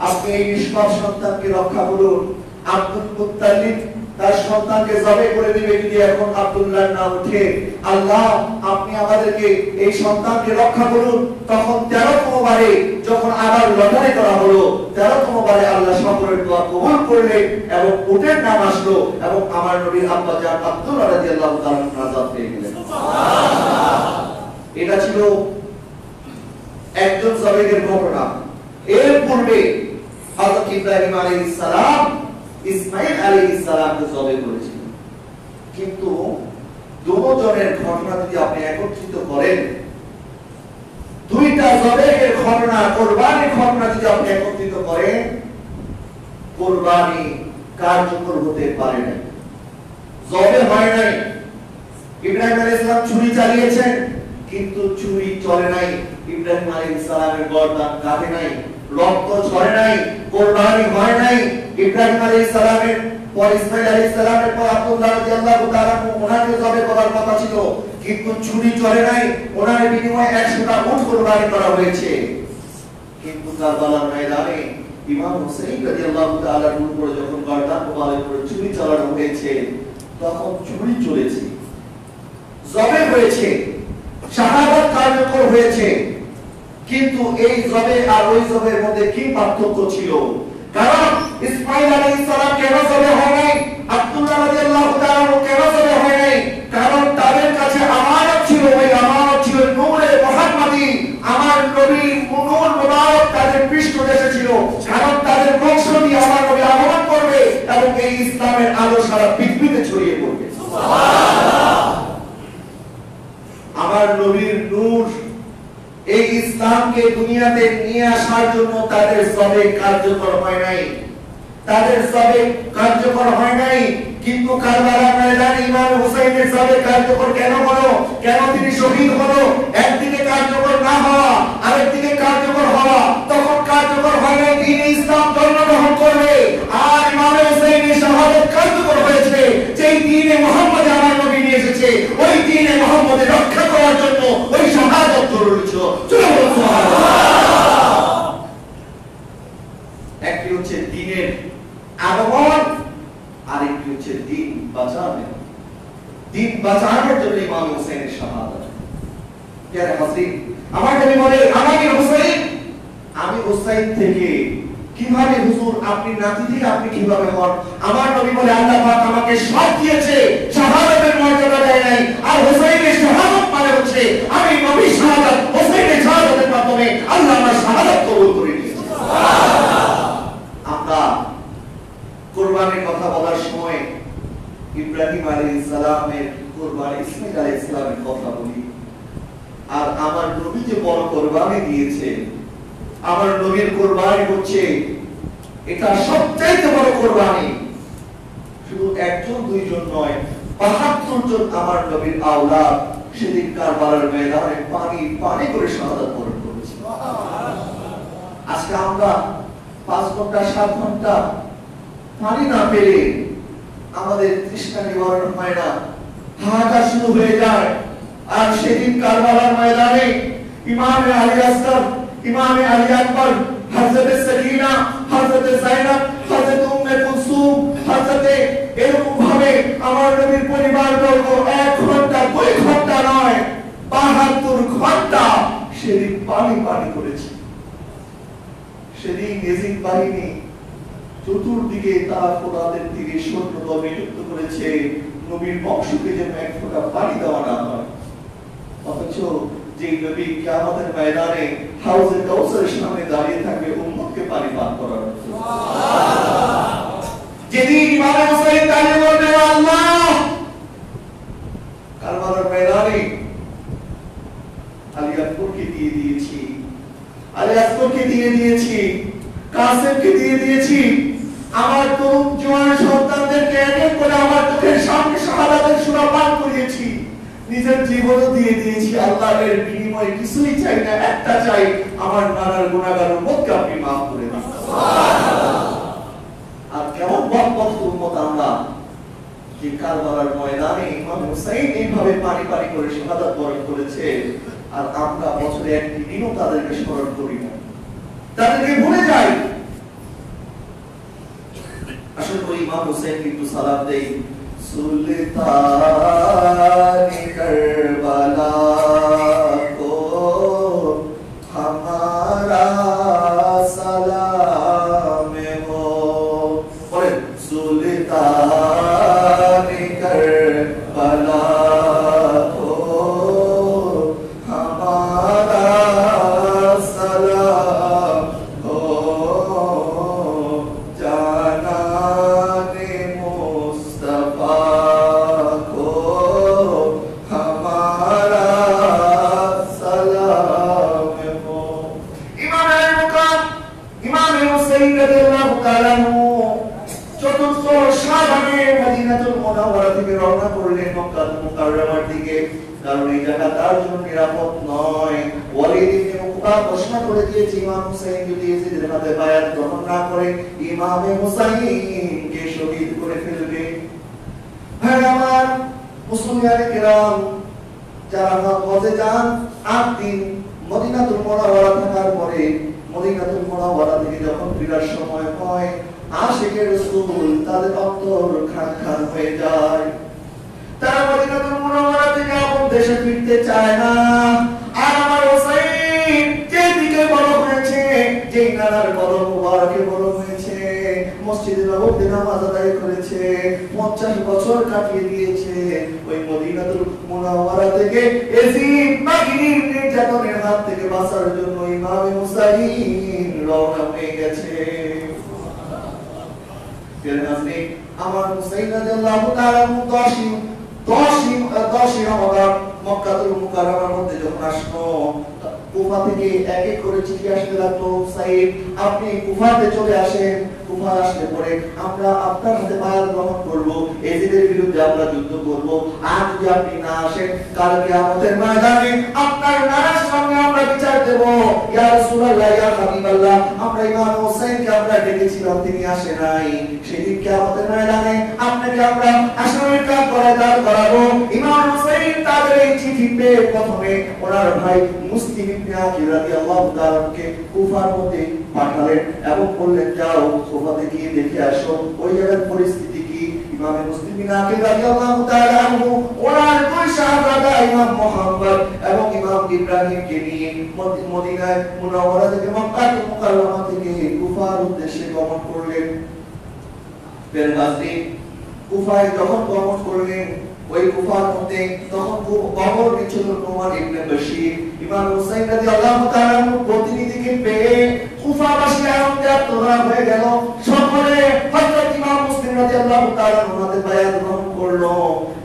আপনি এই নিষ্পাপ সন্তানকে রক্ষা করুন। আব্দুল মুত্তালিব তার সন্তানকে জবাই করে দিবে যদি এখন আব্দুল্লাহর নাম ওঠে, আল্লাহ আপনি আমাদেরকে এই সন্তানকে রক্ষা করুন। তখন 13তম বারে যখন আবার লটারি করা হলো, 13তম বারে আল্লাহ সকলের দোয়া কবুল করলেন এবং উটের নাম আসলো, এবং আমার নবীর আব্বা জান আব্দুল্লাহ রাদিয়াল্লাহু তাআলা নাজাত পেয়ে গেলেন। সুবহানাল্লাহ। এটা ছিল একজন জবাইয়ের ঘটনা। এর পূর্বে হযরত ইব্রাহিম আলাইহিস সালাম ইসমাঈল আলাইহিস সালামকে জবাই করেছিলেন, কিন্তু দুজনের ঘটনা যদি আপনি একত্রিত করেন, দুইটা জবাইয়ের ঘটনা, কুরবানির ঘটনা যদি আপনি একত্রিত করেন, কুরবানি কার্যকর হতে পারে না, জবে হয় নাই। ইব্রাহিম আলাইহিস সালাম ছুরি চালিয়েছেন কিন্তু ছুরি চলে নাই, ইব্রাহিম আলাইহিস সালামের গর্দান কাটে নাই, রক্ত ঝরে নাই, কোরবানি হয় নাই। ইব্রাহিম আলাইহিস সালামের পর ইসমাঈল আলাইহিস সালামের পর আব্দুল্লাহ রাদিয়াল্লাহু তাআলা ওনাকে জবে করার কথা ছিল কিন্তু ছুরি চলে নাই, ওনার বিনিময়ে 100টা উট কোরবানি করা হয়েছে। কিন্তু কারবালার ময়দানে ইমাম হুসাইন রাদিয়াল্লাহু তাআলার উপর যখন গর্দান মোবারক করে ছুরি চালানো হয়েছে তখন ছুরি চলেছে, জবে হয়েছে, শাহাদাত কার্যকর হয়েছে। কিন্তু এই জবে আর ওই জবের মধ্যে কি পার্থক্য ছিল? কারণ ইসমাঈল আলাইহিস সালাম কেন জবে হয় নাই, আব্দুল্লাহ রাদিয়াল্লাহু তাআলা কেন জবে হয় নাই? কারণ তাদের কাছে আমানত ছিল, ওই আমানত ছিল নূরে মুহাম্মাদি, আমার নবীর নূর মুবারক তাদের পৃষ্ঠদেশে ছিল। কারণ তাদের বংশ দিয়ে আমার নবী আগমন করবে এবং এই ইসলামের আলো সারা পৃথিবীতে ছড়িয়ে পড়বে। সুবহানাল্লাহ। আমার নবীর নূর এই ইসলামকে দুনিয়াতে নিয়ে আসার জন্য তাদের জবে কার্যকর হয় নাই, তাদের জবে কার্যকর হয় নাই। কিন্তু কারবালার ময়দানে ইমাম হুসাইনের জবে কার্যকর কেন হলো? কেন তিনি শহীদ হলো? একদিকে কার্যকর না হওয়া, আরেকদিকে কার্যকর হওয়া। তখন কার্যকর হয় নাই, দ্বীনে ইসলাম জন্মগ্রহণ করবে। আর ইমাম হুসাইনের শাহাদাত কার্যকর হয়েছে, যেই দ্বীনে মুহাম্মদ আমার নবী নিয়ে এসেছে, ওই দ্বীনে মুহাম্মদের রক্ষা করার জন্য ওই শাহাদাত জরুরি ছিল। সুবহানাল্লাহ। একটি হচ্ছে দ্বীনের আগমন, আরেকটি হচ্ছে দ্বীন বাঁচানো। দ্বীন বাঁচানোর জন্য ইমাম হুসাইনের শাহাদাত। প্রিয় হাজির, আমার নবী বলে আমাকে হুসাইন, আমি হুসাইন থেকে কিভাবে হুজুর আপনি নাতি থেকে আপনি কিভাবে হন? আমার নবী বলে আল্লাহ পাক আমাকে সব দিয়েছে, শাহাদাতের মর্যাদা দেয় নাই। আর হুসাইনের শাহাদাত মানে হচ্ছে আমি নবীর শাহাদাত, হুসাইনের শাহাদাতের মাধ্যমে আল্লাহ আমার শাহাদাত কবুল করে নিয়েছে। সুবহানাল্লাহ। আমরা কুরবানির কথা বলার সময় ইব্রাহিম আলাইহিস সালামের কুরবানি, ইসমাঈল আলাইহিস সালামের কথা বলি। আর আমার নবী যে বড় কুরবানি দিয়েছে, আমার নবীর কুরবানি হচ্ছে এটা সবচেয়ে বড় কুরবানি। শুধু একজন দুইজন নয়, ৭২ জন আমার নবীর আওলাদ সেদিন কারবালার ময়দানে পানি পানি করে শাহাদাত বরণ করেছে। আজকে আমরা 5 ঘন্টা 7 ঘন্টা পানি না পেলে আমাদের তৃষ্ণা নিবারণ হয় না, হাহাকার শুরু হয়ে যায়। আর সেদিন কারবালার ময়দানে ইমামে আলী আসগর, ইমামে আলী আকবর, হযরত সাকিনা, হযরত যায়েনব, হযরত উম্মে কুলসুম, হযরত এরকম ভাবে আমার নবীর পরিবারবর্গ 1 ঘন্টা 2 ঘন্টা নয় 72 ঘন্টা সেদিন পানি পানি করেছে। সেদিন ইয়েজিদ বাহিনী চতুর্দিকে তারা ফোরাতের দিকে সৈন্যদল নিযুক্ত করেছে, নবীর বংশকে যেন এক ফোঁটা পানি দেওয়া না হয়। অথচ যে নবী কিয়ামতের ময়দানে হাউজে কাউসারের সামনে দাঁড়িয়ে থাকবে উম্মতকে পানি পান করার। সুবহানাল্লাহ। যেদিন ইমাম হুসাইন দাঁড়িয়ে বলবে আল্লাহ, কারবালার ময়দানে আলী আকবরকে দিয়ে দিয়েছি, আলী আকবরকে দিয়ে দিয়েছি, কাসেমকে দিয়ে দিয়েছি, আমার তরুণ জওয়ান সন্তানদেরকে এক এক করে আমার চোখের সামনে শাহাদাতের সূরা পাঠ করিয়েছি, নিজের জীবনও দিয়ে দিয়েছি। আল্লাহর বিনিময়ে কিছুই চাই না, একটা চাই, আমার নানার গুনাহগার উম্মতকে আপনি maaf করে দিন। সুবহানাল্লাহ। আর কেমন বদবখত উম্মত আমরা, যে কারবালার ময়দানে ইমাম হুসাইন এইভাবে পানি পানি করে শাহাদাত বরণ করেছে, আর আমরা বছরে একটি দিনও তাদেরকে স্মরণ করি না, তাদেরকে ভুলে যাই। আসলে ওই ইমাম হুসাইন কিন্তু সালাম দেই, সুলতানে কারবালা কো হামারা সালাম হো, বলেন সুলতানে কারবালা কো হামারা সালাম হো, জানানে মুস্তাফা কো হামারা রওনা করলেন মক্কা মুকাররমার দিকে, কারণ এই জায়গা তার জন্য নিরাপদ নয়। ওয়ালিদ ইবনে উকবা ঘোষণা করে দিয়েছে ইমাম হুসাইন যদি ইয়াজিদের হাতে বায়াত গ্রহণ না করে ইমামে হুসাইনকে শহীদ করে ফেলবে। ভাই আমার মুসলমানে কেরাম, যারা হজে যান 8 দিন মদিনাতুল মুনাওয়ারা থাকার পরে মদিনাতুল মুনাওয়ারা থেকে যখন ফেরার সময় হয়, আশিকে রাসূল তাদের অন্তর খান হয়ে যায়। তারা মদিনাতুল মুনাওয়ারা থেকে আপন দেশে ফিরতে চায় না। আর আমার হুসাইন যেদিকে বড় হয়েছে, যেই নানার কদম মুবারকে বড় হয়েছে, মসজিদে নববীতে নামাজ আদায় করেছে, 50 বছর কাটিয়ে দিয়েছে, ওই মদিনাতুল মুনাওয়ারা থেকে এজিদ বাহিনীর নির্যাতনের হাত থেকে বাঁচার জন্য ইমাম হুসাইন রওনা হয়ে গেছে। আমার হুসাইন রাদিয়াল্লাহু তাআলা 10 রমাদান মক্কাতুল মুকাররমার মধ্যে যখন আসলো, কুফা থেকে এক এক করে চিঠি আসতে লাগলো, হুসাইন আপনি কুফাতে চলে আসেন, কুফা আসলে পরে আমরা আপনার হাতে বায়াত গ্রহণ করব, এজিদের বিরুদ্ধে আমরা যুদ্ধ করব। আর যদি আপনি না আসেন, কাল কিয়ামতের ময়দানে আপনার নানার সামনে আমরা বিচার দেব। ইয়া রাসূলুল্লাহ, ইয়া হাবিবাল্লাহ, আমরা ইমাম হুসাইনকে আমরা ডেকেছিলাম, তিনি আসে নাই, সেদিন কিয়ামতের ময়দানে আপনাকে আমরা আসামির কাজ দাঁড় করাবো। ইমাম হুসাইন তাদের এই চিঠি পেয়ে প্রথমে ওনার ভাই মুসলিম ইবনে আকিল রাদিয়াল্লাহু তাআলাকে কুফার মধ্যে পাঠালেন এবং বললেন যাও কুফাতে গিয়ে দেখে আসো ওই জায়গার পরিস্থিতি কি। ইমাম মুসলিম ইবনে আকিল রাদিয়াল্লাহু তাআলা আনহু ওনার দুই শাহজাদা ইমাম মুহাম্মদ এবং ইমাম ইব্রাহিমকে নিয়ে মদিনায় মুনাওয়ারা থেকে মক্কাতুল মুকাররমা থেকে কুফার উদ্দেশ্যে গমন করলেন। বেরহাসি কুফায় যখন গমন করলেন, ওই কুফার মধ্যে তখন কবর দিচ্ছিল নোমান ইবনে বশীর। ইমাম হুসাইন রাদিয়াল্লাহু তাআলা প্রতিনিধিকে পেয়ে কুফাবাসী আনন্দে আত্মহারা হয়ে গেল। সকলে হযরত ইমাম মুসলিম রাদিয়াল্লাহু তাআলা ওনাদের বায়াত গ্রহণ করলো।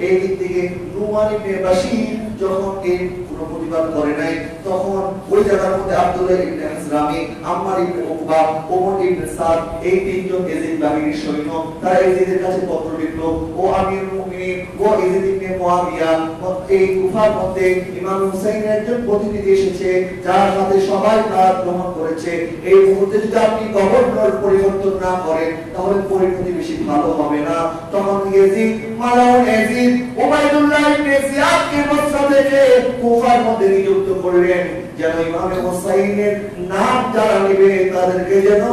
এই দিক থেকে নোমান ইবনে বশীর যখন এই কোনো প্রতিবাদ করে নাই, তখন ওই জায়গার মধ্যে আব্দুল্লাহ ইবনে হাজরামি, আম্মার ইবনে উকবা, ওমর ইবনে সাদ, এই তিনজন এজিদ বাহিনীর সৈন্য, তারা এজিদের কাছে পত্র লিখলো, ও আমিরুল মুমিনিন, ও এজিদ ইবনে মুয়াবিয়া, এই কুফার মধ্যে ইমাম হুসাইনের একজন প্রতিনিধি এসেছে, যার সাথে সবাই বায়াত গ্রহণ করেছে। এই মুহূর্তে যদি আপনি গভর্নর পরিবর্তন না করেন, তাহলে পরিণতি বেশি ভালো হবে না। তখন এজিদ মালাউন এজিদ উবাইদুল্লাহ ইবনে জিয়াদকে মসজিদ থেকে কুফার মধ্যে নিযুক্ত করলেন, যেন ইমাম হুসাইনের নাম যারা নেবে তাদেরকে যেন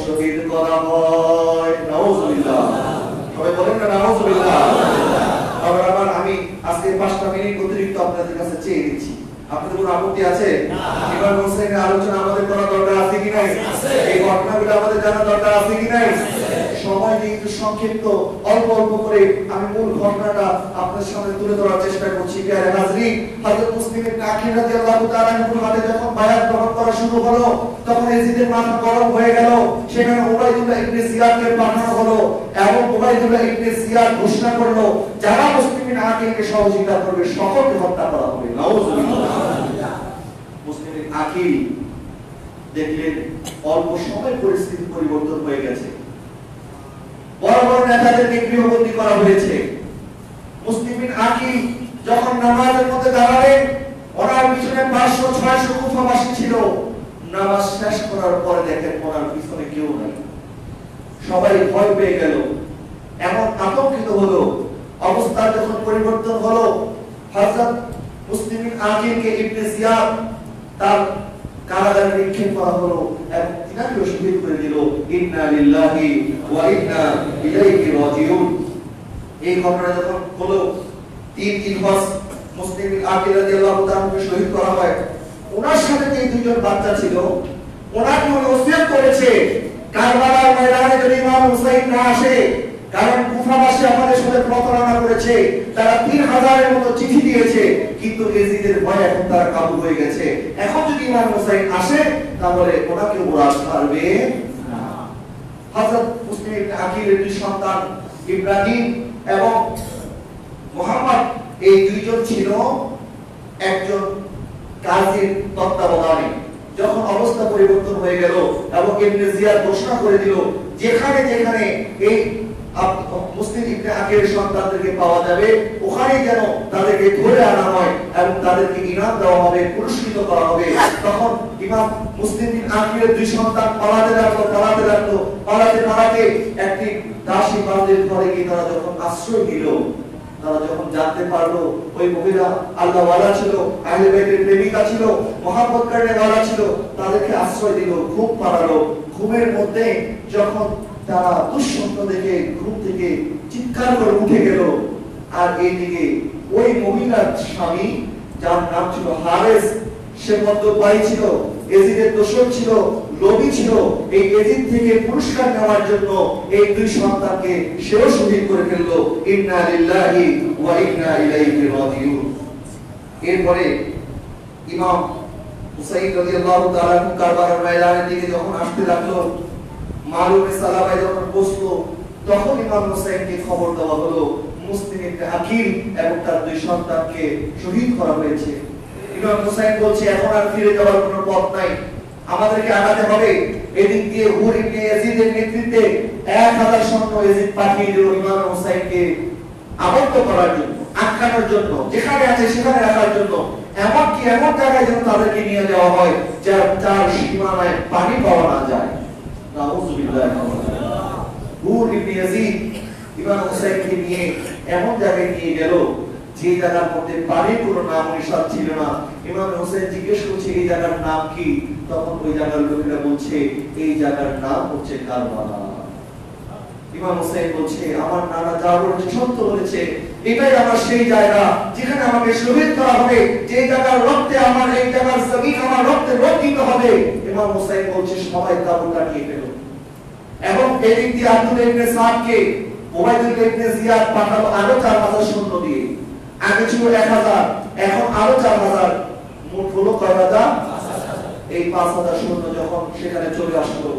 শহীদ করা হয়। নাউজুবিল্লাহ, সবাই বলেন না নাউজুবিল্লাহ। আবার আমি আজকে 5টা মিনিট অতিরিক্ত আপনাদের কাছে চেয়ে নিচ্ছি, আপনাদের কোনো আপত্তি আছে? ইমাম হুসাইনের আলোচনা আমাদের করা দরকার আছে কি নাই? এই ঘটনাগুলো আমাদের জানা দরকার আছে কি নাই? সময় যেহেতু সংক্ষিপ্ত, অল্প অল্প করে আমি মূল ঘটনাটা আপনাদের সামনে তুলে ধরার চেষ্টা করছি। প্রিয় হাজরিন, হযরত মুসলিম ইবনে আকিল রাদিয়াল্লাহু তাআলা আনহুর হাতে যখন বায়াত গ্রহণ করা শুরু হলো, তখন এজিদের মাথা গরম হয়ে গেল। সেখানে উবাইদুল্লাহ ইবনে জিয়াদকে পাঠানো হলো এবং উবাইদুল্লাহ ইবনে জিয়াদ ঘোষণা করলো, যারা মুসলিম ইবনে আকিলকে সহযোগিতা করবে সকলকে হত্যা করা হবে। নাউজুবিল্লাহ। মুসলিম ইবনে আকিল দেখলেন অল্প সময় পরিস্থিতি পরিবর্তন হয়ে গেছে, বড় বড় নেতাদেরকে গৃহবন্দী করা হয়েছে। মুসলিম বিন আকিল যখন নামাজের মধ্যে দাঁড়ালেন, ওনার পিছনে 500-600 কুফাবাসী ছিল। নামাজ শেষ করার পরে দেখেন ওনার পিছনে কেউ নাই, সবাই ভয় পেয়ে গেল, এমন আতঙ্কিত হলো। অবস্থা যখন পরিবর্তন হলো, হযরত মুসলিম বিন আকিলকে ইবনে জিয়াদ তার কারাগারে নিক্ষেপ করা হলো এবং তিনাকেও শহীদ করে দিল। ইন্না লিল্লাহি ওয়া ইন্না ইলাইহি রাজিউন। এই ঘটনা যখন হলো, 3 জিলহজ মুসলিম বিন আকিল রাদিয়াল্লাহু তাআলাকে শহীদ করা হয়। ওনার সাথে যে দুইজন বাচ্চা ছিল, ওনাকে উনি ওসিয়ত করেছে কারবালার ময়দানে যদি ইমাম হুসাইন না আসে, কারণ কুফাবাসী আমাদের সাথে প্রতারণা করেছে, তারা 3000-এর মতো চিঠি দিয়েছে, কিন্তু এজিদের ভয়ে এখন তারা কাবু হয়ে গেছে। এখন যদি ইমাম হুসাইন আসে, তাহলে ওনাকে ওরা ছাড়বে না। হযরত মুসলিম ইবনে আকিলের দুই সন্তান ইব্রাহিম এবং মুহাম্মদ, এই দুইজন ছিল একজন কাজীর তত্ত্বাবধানে। যখন অবস্থা পরিবর্তন হয়ে গেল এবং ইবনে জিয়াদ ঘোষণা করে দিল, যেখানে যেখানে এই মুসলিম ইবনে আকিলের সন্তানদেরকে পাওয়া যাবে, ওখানেই যেন তাদেরকে ধরে আনা হয় এবং তাদেরকে ইনাম দেওয়া হবে, পুরস্কৃত করা হবে। তখন ইমাম মুসলিম ইবনে আকিলের দুই সন্তান পালাতে পালাতে একটি দাসী বান্দির ঘরে গিয়ে তারা যখন আশ্রয় নিল, তারা যখন জানতে পারলো ওই মহিলা আল্লাহ ওয়ালা ছিল, আহলে বাইতের প্রেমিকা ছিল, মহব্বত করনে ওয়ালা ছিল, তাদেরকে আশ্রয় দিল, ঘুম পাড়ালো। ঘুমের মধ্যে যখন তারা দুঃস্বপ্ন দেখে ঘুম থেকে চিৎকার করে উঠে গেল, আর এইদিকে ওই মহিলার স্বামী যার নাম ছিল হারেস, সে মদ্যপায়ী ছিল, এজিদের দোষর ছিল, লোভী ছিল। এই এজিদ থেকে পুরস্কার নেওয়ার জন্য এই দুই সন্তানকে সেও শহীদ করে ফেললো। ইন্না লিল্লাহি ওয়া ইন্না ইলাইহি রাজিউন। এরপরে ইমাম হুসাইন রাদিয়াল্লাহু তাআলা কারবালার ময়দানের দিকে যখন আসতে লাগলো, মালুমে সালাবায় যখন বসলো, তখন ইমাম হুসাইনকে খবর দেওয়া হলো মুসলিম ইবনে আকিল এবং তার দুই সন্তানকে শহীদ করা হয়েছে। ইমাম হুসাইন বলছে এখন আর ফিরে যাওয়ার কোনো পথ নাই, আমাদেরকে আগাতে হবে। এদিক দিয়ে হুর ইবনে ইয়াজিদের নেতৃত্বে 1000 সৈন্য ইয়াজিদ পাঠিয়ে দিল ইমাম হুসাইনকে আবদ্ধ করার জন্য, আটকানোর জন্য, যেখানে আছে সেখানে রাখার জন্য। এমনকি এমন জায়গায় যেন তাদেরকে নিয়ে যাওয়া হয় যার সীমানায় পানি পাওয়া না যায়। নাউযুবিল্লাহ। হুর ইবনে ইয়াজিদ ইমাম হুসাইনকে নিয়ে এমন জায়গায় নিয়ে গেল যে জায়গার মধ্যে পানির কোনো নাম নিশান ছিল না। ইমাম হুসাইন জিজ্ঞেস করছে এই জায়গার নাম কি? তখন ওই জায়গার লোকেরা বলছে এই জায়গার নাম হচ্ছে কারবালা। ইমাম হুসাইন বলছে আমার নানা যা বলেছে সত্য বলেছে, এটাই আমার সেই জায়গা যেখানে আমাকে শহীদ করা হবে, যে জায়গার রক্তে আমার এই জায়গার জমিন আমার রক্তে রঞ্জিত হবে। ইমাম হুসাইন বলছে সবাই তাবু কাটিয়ে ফেলো। এবং এদিক দিয়ে আব্দুল্লাহ ইবনে সাদকে ওবাইদুল্লাহ ইবনে জিয়াদ পাঠালো আরো 4000 সৈন্য দিয়ে। আগে ছিল 1000, এখন আরো 4000, মোট হলো কয় হাজার? এই 5000 সৈন্য যখন সেখানে চলে আসলো,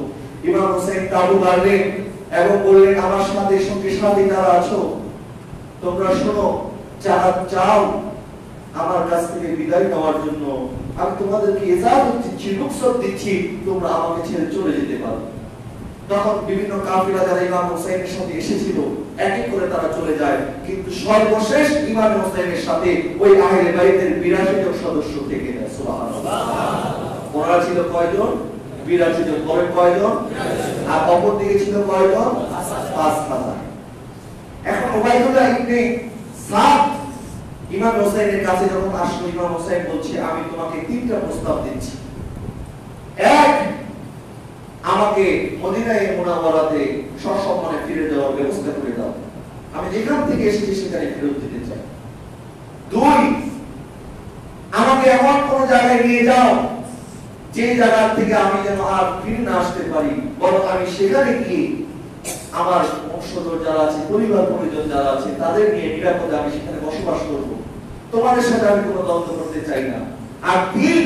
ইমাম হুসাইন তাবু গাড়লেন এবং বললেন আমার সাথে সঙ্গে সাথী যারা আছো তোমরা শোনো, যারা চাও আমার কাছ থেকে বিদায় নেওয়ার জন্য আমি তোমাদেরকে ইজাজত দিচ্ছি, রুখসত দিচ্ছি, তোমরা আমাকে ছেড়ে চলে যেতে পারো। তখন বিভিন্ন কাফিরা যারা ইমাম হুসাইনের সাথে এসেছিল এক এক করে তারা চলে যায়, কিন্তু সর্বশেষ ইমাম হুসাইনের সাথে ওই আহলে বাইতের 82 জন সদস্য থেকে যায়। সুবহানাল্লাহ। ওরা ছিল কয়জন? 82 জন। পরে কয়জন? আর অপর দিকে ছিল কয়জন? 5000। এখন ওবাইদুল্লাহ ইবনে সাদ ইমাম হুসাইনের কাছে যখন আসলো, ইমাম হুসাইন বলছে আমি তোমাকে 3টা প্রস্তাব দিচ্ছি। এক, আমাকে মদিনায়ে মুনাওয়ারাতে সসম্মানে ফিরে যাওয়ার ব্যবস্থা করে দাও, আমি যেখান থেকে এসেছি সেখানে ফেরত যেতে চাই। 2, আমাকে এমন কোন জায়গায় নিয়ে যাও যে জায়গা থেকে আমি যেন আর ফিরে না আসতে পারি, বরং আমি সেখানে গিয়ে আমার বংশধর যারা আছে, পরিবার পরিজন যারা আছে তাদের নিয়ে নিরাপদে আমি সেখানে বসবাস করব। তোমাদের সাথে আমি কোনো দ্বন্দ্ব করতে চাই না। আর 3,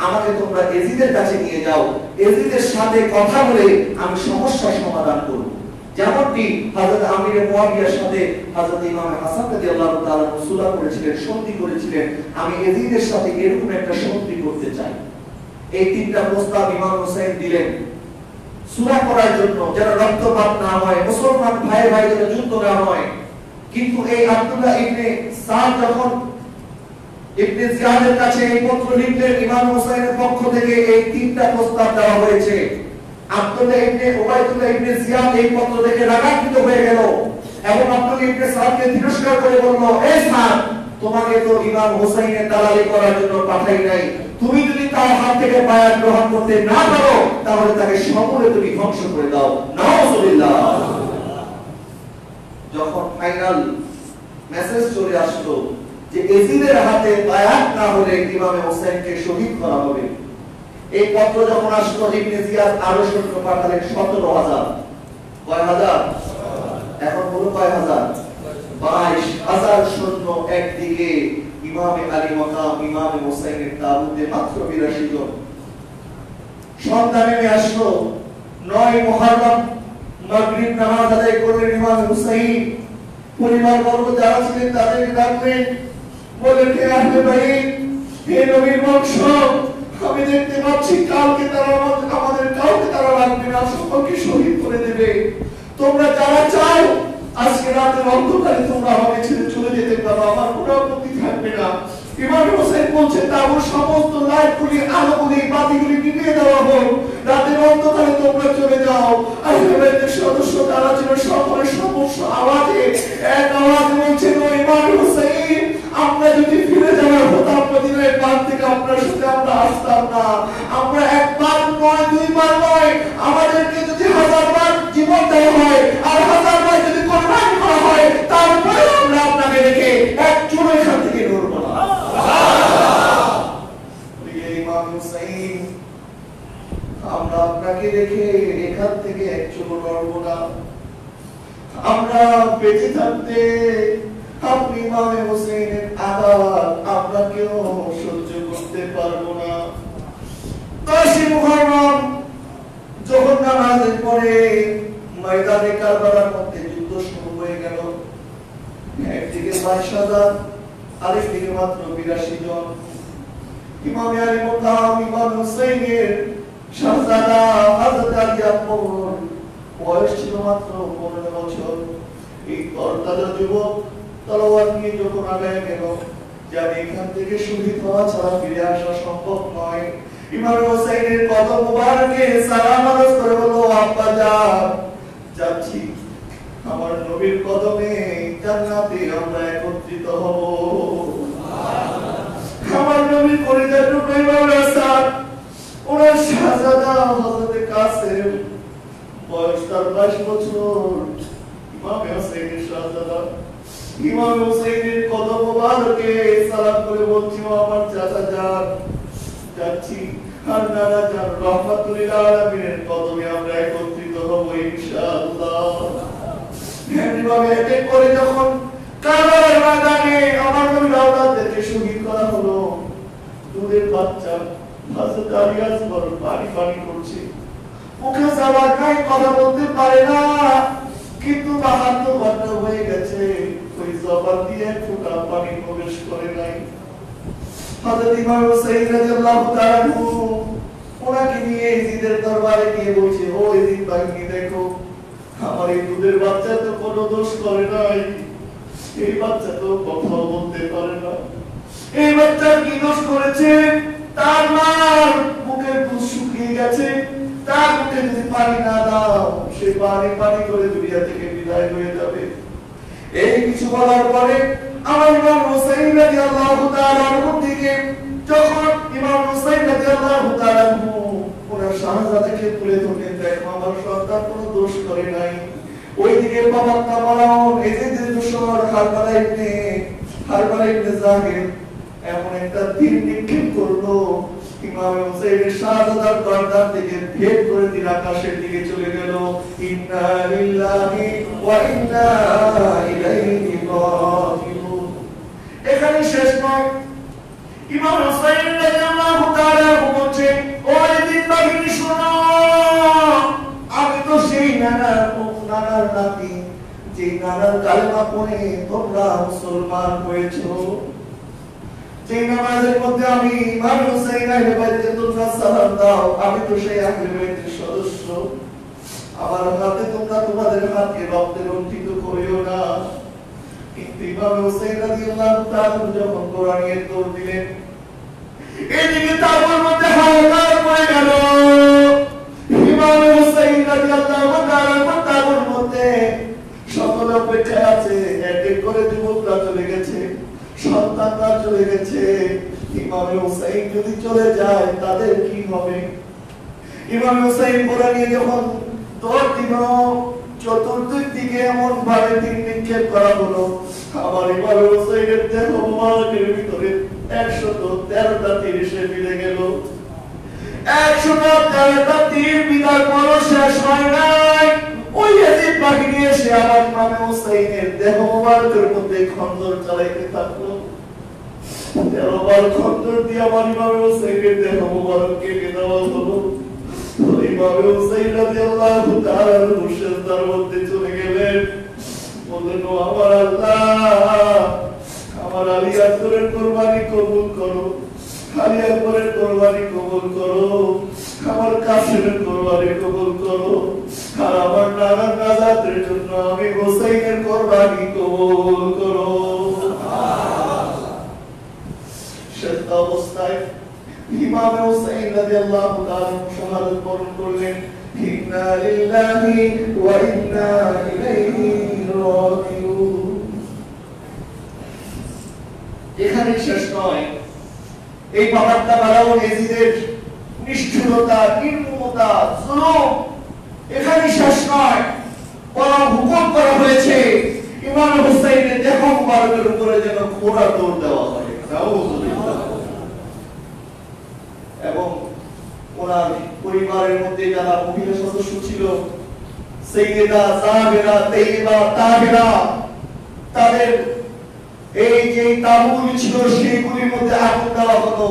আমাকে তোমরা এজিদের কাছে নিয়ে যাও, এজিদের সাথে কথা বলে আমি সমস্যার সমাধান করব। যেমনটি হযরত আমির মুয়াবিয়ার সাথে হযরত ইমাম হাসান রাদিয়াল্লাহু তাআলা সুলহ করেছিলেন, সন্ধি করেছিলেন, আমি এজিদের সাথে এরকম একটা সন্ধি করতে চাই। এই 3টা প্রস্তাব ইমাম হুসাইন দিলেন সুলহ করার জন্য, যেন রক্তপাত না হয়, মুসলমান ভাই ভাই যেন যুদ্ধ না হয়। কিন্তু এই আব্দুল্লাহ ইবনে সাদ যখন ইবনে জিয়াদের কাছে এই পত্র লিখলেন, ইমাম হুসাইনের পক্ষ থেকে এই 3টা প্রস্তাব দেওয়া হয়েছে। আব্দুল্লাহ ইবনে ওবাইদুল্লাহ ইবনে জিয়াদ এই পত্র দেখে রাগান্বিত হয়ে গেল এবং আব্দুল্লাহ ইবনে সাদকে তিরস্কার করে বলল, এই সাদ, তোমাকে তো ইমাম হুসাইনের দালালি করার জন্য পাঠাই নাই, তুমি যদি তার হাত থেকে বায়াত গ্রহণ করতে না পারো তাহলে তাকে সমূলে তুমি ধ্বংস করে দাও। নাউযুবিল্লাহ। যখন ফাইনাল মেসেজ চলে আসলো যে এজিদের হাতে বায়াত না হলে ইমাম হুসাইনকে শহীদ করা হবে, এই পত্র যখন আসলো, ইবনে জিয়াদ আরো সৈন্য পাঠালেন 17000। কয় হাজার? এখন বলো কয় হাজার? 22000 সৈন্য একদিকে, ইমামে আলী মাকাম ইমাম হুসাইনের তাবুতে মাত্র 82 জন। সন্ধ্যা নেমে আসলো, 9 মুহররম মাগরিব নামাজ আদায় করলেন ইমাম হুসাইন। পরিবার বর্গ যারা ছিলেন তাদেরকে ডাকলেন, বললেন হে আহলে বাইত, হে নবীর বংশ, আমি দেখতে পাচ্ছি কাউকে তারা আমাদের কাউকে তারা রাখবে না, সকলকে শহীদ করে দেবে। তোমরা যারা চাও আজকে রাতের অন্ধকারে তোমরা আমাকে ছেড়ে চলে যেতে পারো, আমার কোনো আপত্তি থাকবে না। ইমাম হোসেন বলছে তাবুর সমস্ত লাইটগুলি, আলোগুলি, বাতিগুলি নিভিয়ে দেওয়া হোক, রাতের অন্ধকারে তোমরা চলে যাও। আহলে সদস্য তারা ছিল সকলের সমস্ত আওয়াজে এক আওয়াজ বলছিল, ইমাম হোসেন আমরা যদি ফিরে যাওয়ার হতাম মদিনার পার থেকে আপনার সাথে আমরা আসতাম না। আমরা একবার নয়, দুইবার নয়, আমাদেরকে যদি 1000 বার জীবন দেওয়া হয় আর 1000 বার যদি কোরবানি করা হয়, তারপরে আমরা আপনাকে রেখে এক চুল এখান থেকে নড়ব না। ইমাম হুসাইন আমরা আপনাকে রেখে এখান থেকে এক চুল নড়ব না। আমরা বেঁচে থাকতে আপনি ইমাম হুসাইনের আঘাত আমরা কেউ সহ্য করতে পারবো না। 10 মুহররম যখন নামাজের পরে ময়দানে কারবালার মধ্যে যুদ্ধ শুরু হয়ে গেল। একদিকে 22,000, আরেকদিকে মাত্র 82 জন। ইমাম আলী মুকাম ইমাম হুসাইনের শাহজাদা হযরত আলী আকবর বয়স ছিল মাত্র 15 বছর। এই তরতাজা যুবক তলোয়ার নিয়ে যখন আগায় গেল, জানে এখান থেকে শহীদ হওয়া ছাড়া ফিরে আসা সম্ভব নয়। ইমাম হুসাইনের কদম মোবারকে সালাম আরজ করে বলল, আব্বা যাচ্ছি, আমার নবীর কদমে জান্নাতে আমরা একত্রিত হব। আমার নবীর কলিজার টুকরো ইমাম হাসান, ওনার শাহজাদা হযরত কাসেম, বয়স তার 22 বছর। ইমাম হুসাইনের শাহজাদা ইমাম হুসাইনের কদম মোবারকে সালাম করে বলছি, আমার চাচা যাচ্ছি, আর নানা জান রাহমাতুল আলামিনের কদমে আমরা একত্রিত হব ইনশাআল্লাহ। এমনিভাবে এক করে যখন কারবালার ময়দানে আমার নবীর আওলাদদেরকে শহীদ করা হলো, দুধের বাচ্চা হযরত আলী আসগর পানি করছে, মুখে জবান নাই, কথা বলতে পারে না, কিন্তু বাহার তো বন্ধ হয়ে গেছে, ওই জবান দিয়ে ফোঁটা পানি প্রবেশ করে নাই। হযরত ইমাম হুসাইন রাদিয়াল্লাহু তাআলা ওনাকে নিয়ে ইজিদের দরবারে গিয়ে বলছে, ও ইজিদ বাহিনী দেখো, আমার এই দুধের বাচ্চা তো কোনো দোষ করে নাই, এই বাচ্চা তো কথা বলতে পারে না, এই বাচ্চা কি দোষ করেছে? তার মার মুখের দুধ শুকিয়ে গেছে, তার মুখে যদি পানি না দাও সে পানি করে দুনিয়া থেকে বিদায় হয়ে যাবে। এই কিছু বলার পরে আমার ইমাম হুসাইন রাদিয়াল্লাহু তাআলা আনহু দিকে যখন ইমাম হুসাইন রাদিয়াল্লাহু তাআলা আনহু ওনার শাহজাদাকে তুলে ধরলেন, দেখো আমার সন্তান কোনো দোষ করে নাই। ওইদিকে বাবা তামালাউন এজিদের দুশমন হারবালা ইবনে জাহির এমন একটা তীর নিক্ষেপ করলো, ইমাম হুসাইনের শাহজাদার গর্দান থেকে ভেদ করে তীর আকাশের দিকে চলে গেল। ইন্না লিল্লাহি ওয়া ইন্না ইলাইহি রাজিউন। এখানে শেষ নয়, ইমাম হুসাইন রাদিয়াল্লাহু তাআলা বলছেন, ও এদিন বাহিনী শোনো, আমি তো সেই নানার নাতি, যে নানার কালেমা পড়ে তোমরা মুসলমান হয়েছো, যে নামাজের মধ্যে আমি ইমাম হুসাইন আহলে বাইতকে তোমরা সালাম দাও, আমি তো সেই আহলে বাইতের সদস্য। আমার হাতে তোমরা তোমাদের হাতকে রক্তে রঞ্জিত করিও না। কিন্তু ইমাম হুসাইন রাদিয়াল্লাহু তাআলা যখন কোরআনের দৌড় দিলেন, এদিকে তাবুর মধ্যে হাহাকার পড়ে গেল। ইমাম হুসাইন রাদিয়াল্লাহু তাআলা তাবুর মধ্যে সকলে অপেক্ষায় আছে, এক এক করে যুবকরা চলে গেছে, সন্তানরা চলে গেছে। ইমাম হুসাইন যদি চলে যায় তাদের কি হবে? ইমাম হুসাইন ঘোড়া নিয়ে যখন দৌড় দিল, চতুর্দিক দিকে এমন ভাবে তীর নিক্ষেপ করা হলো, আমার ইমাম হুসাইনের দেহ মোবারকের ভিতরে 113টা তীর এসে মিলে গেল। 113টা তীর বিদার পর শেষ হয় নাই, ওই ইয়াজিদ বাহিনী এসে আমার ইমাম হুসাইনের দেহ মোবারকের মধ্যে খন্দর চালাইতে থাকলো। 13 বার খন্দর দিয়ে আমার ইমাম হুসাইনের দেহ মোবারক কেটে দেওয়া হলো। ইমাম হুসাইন রাদিয়াল্লাহু তাআলা মুশরিকদের মধ্যে চলে গেলেন, বললেন, ও আমার আল্লাহ, আমার আলী আকবরের কুরবানি কবুল করো, আলী আকবরের কুরবানি কবুল করো। আমার কাফের কোরবানি কবুল করো, আর আমার নানার নাজাতের জন্য আমি হোসেইনের কোরবানি কবুল করো। শেষ অবস্থায় ইমাম হোসেইন রাদিয়াল্লাহু তাআলা শাহাদাত বরণ করলেন। ইন্না লিল্লাহি ওয়া ইন্না ইলাইহি রাজিউন। এখানে শেষ নয়, এই বাবারটা বাড়াও এজিদের নিষ্ঠুরতা, নির্মমতা, জুলুম এখানে শেষ নয়, বরং হুকুম করা হয়েছে ইমাম হোসেইনের দেহ মুবারকের উপরে যেন ঘোড়া দৌড় দেওয়া হয়। নাউযুবিল্লাহ। এবং ওনার পরিবারের মধ্যে যারা মহিলা সদস্য ছিল, সাইয়েদা জাবেরা, তাইয়্যিবা, তাহেরা, তাদের এই যে তাবুগুলি ছিল সেগুলির মধ্যে আগুন দেওয়া হতো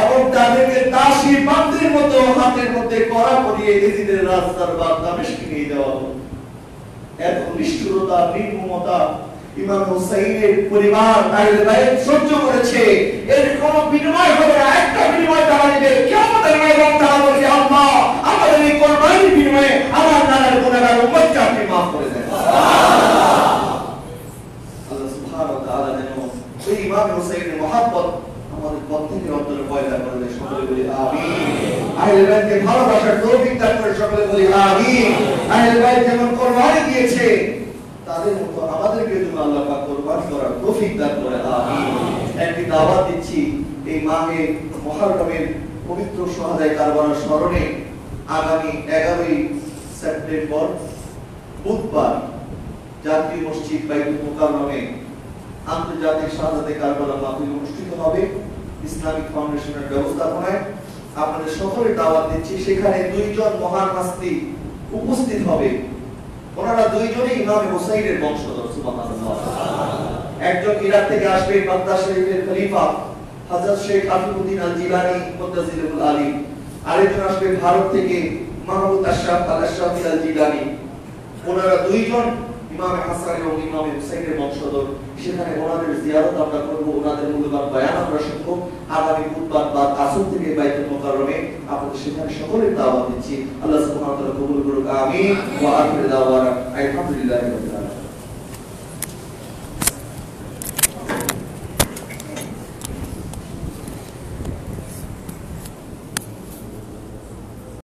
এবং তাদেরকে দাসী বান্দির মতো হাতের মধ্যে কড়া পরিয়ে এজিদের রাজদার বা দামেস্কে নিয়ে দেওয়া হতো। এত নিষ্ঠুরতা, নির্মমতা ইমাম হোসেইনের পরিবার আহলে বাইত সহ্য করেছে। এর কোন বিনিময় হবে না, একটা বিনিময় তারা নেবে, কিয়ামতের ময়দানে তারা বলবে, আল্লাহ আমাদের এই কোরবানির বিনিময়ে আমার নানার গুনাহগার উম্মতকে আপনি মাফ করে দেন। আল্লাহ সুবহানাহু ওয়া তাআলা যেন এই ইমাম হোসেইনের মহব্বত আমাদের প্রত্যেকের অন্তরে পয়দা করে দেয়। সকলে বলি আমিন। আহলে বাইতকে ভালোবাসার তৌফিক দান করে সকলে বলি আমিন। আহলে বাইত যেমন কোরবানি দিয়েছে তাদের মতো আমাদেরকে যেন আল্লাহ পাক কোরবানি করার তৌফিক দান করে আমিন। একটি দাওয়াত দিচ্ছি এই মাহে মুহররমের পবিত্র শাহাদায়ে কারবালার স্মরণে আগামী 11ই সেপ্টেম্বর বুধবার জাতীয় মসজিদ বাইতুল মুকাররমে আন্তর্জাতিক শাহাদাতে কারবালা মাহফিল অনুষ্ঠিত হবে ইসলামিক ফাউন্ডেশনের ব্যবস্থাপনায়। আপনাদের সকলের দাওয়াত দিচ্ছি। সেখানে দুইজন মহান হাস্তি উপস্থিত হবে। ওনারা দুইজনই ইমাম হোসেইনের বংশধর। সুবহানাল্লাহ। একজন ইরাক থেকে আসবে, বাগদাদ শরীফের খলিফা হযরত শেখ আফিউদ্দিন আল জিলানী মুতাজিলুল আলী। আরেকজন আসবে ভারত থেকে, মাহমুদ আশরাফ আল আশরাফি আল জিলানী। ওনারা দুইজন ইমাম হাসান এবং ইমাম হুসাইনের বংশধর। সেখানে ওনাদের জিয়ারত আমরা করব, ওনাদের মূল্যবান বয়ান আমরা শুনব। আগামী বুধবার বাদ আসর থেকে বাইতুল মুকাররমে আপনাদের সেখানে সকলের দাওয়াত দিচ্ছি। আল্লাহ সুবহানাহু ওয়া তাআলা কবুল করুক। আমিন। ওয়া আখিরু দাওয়ানা আলহামদুলিল্লাহি।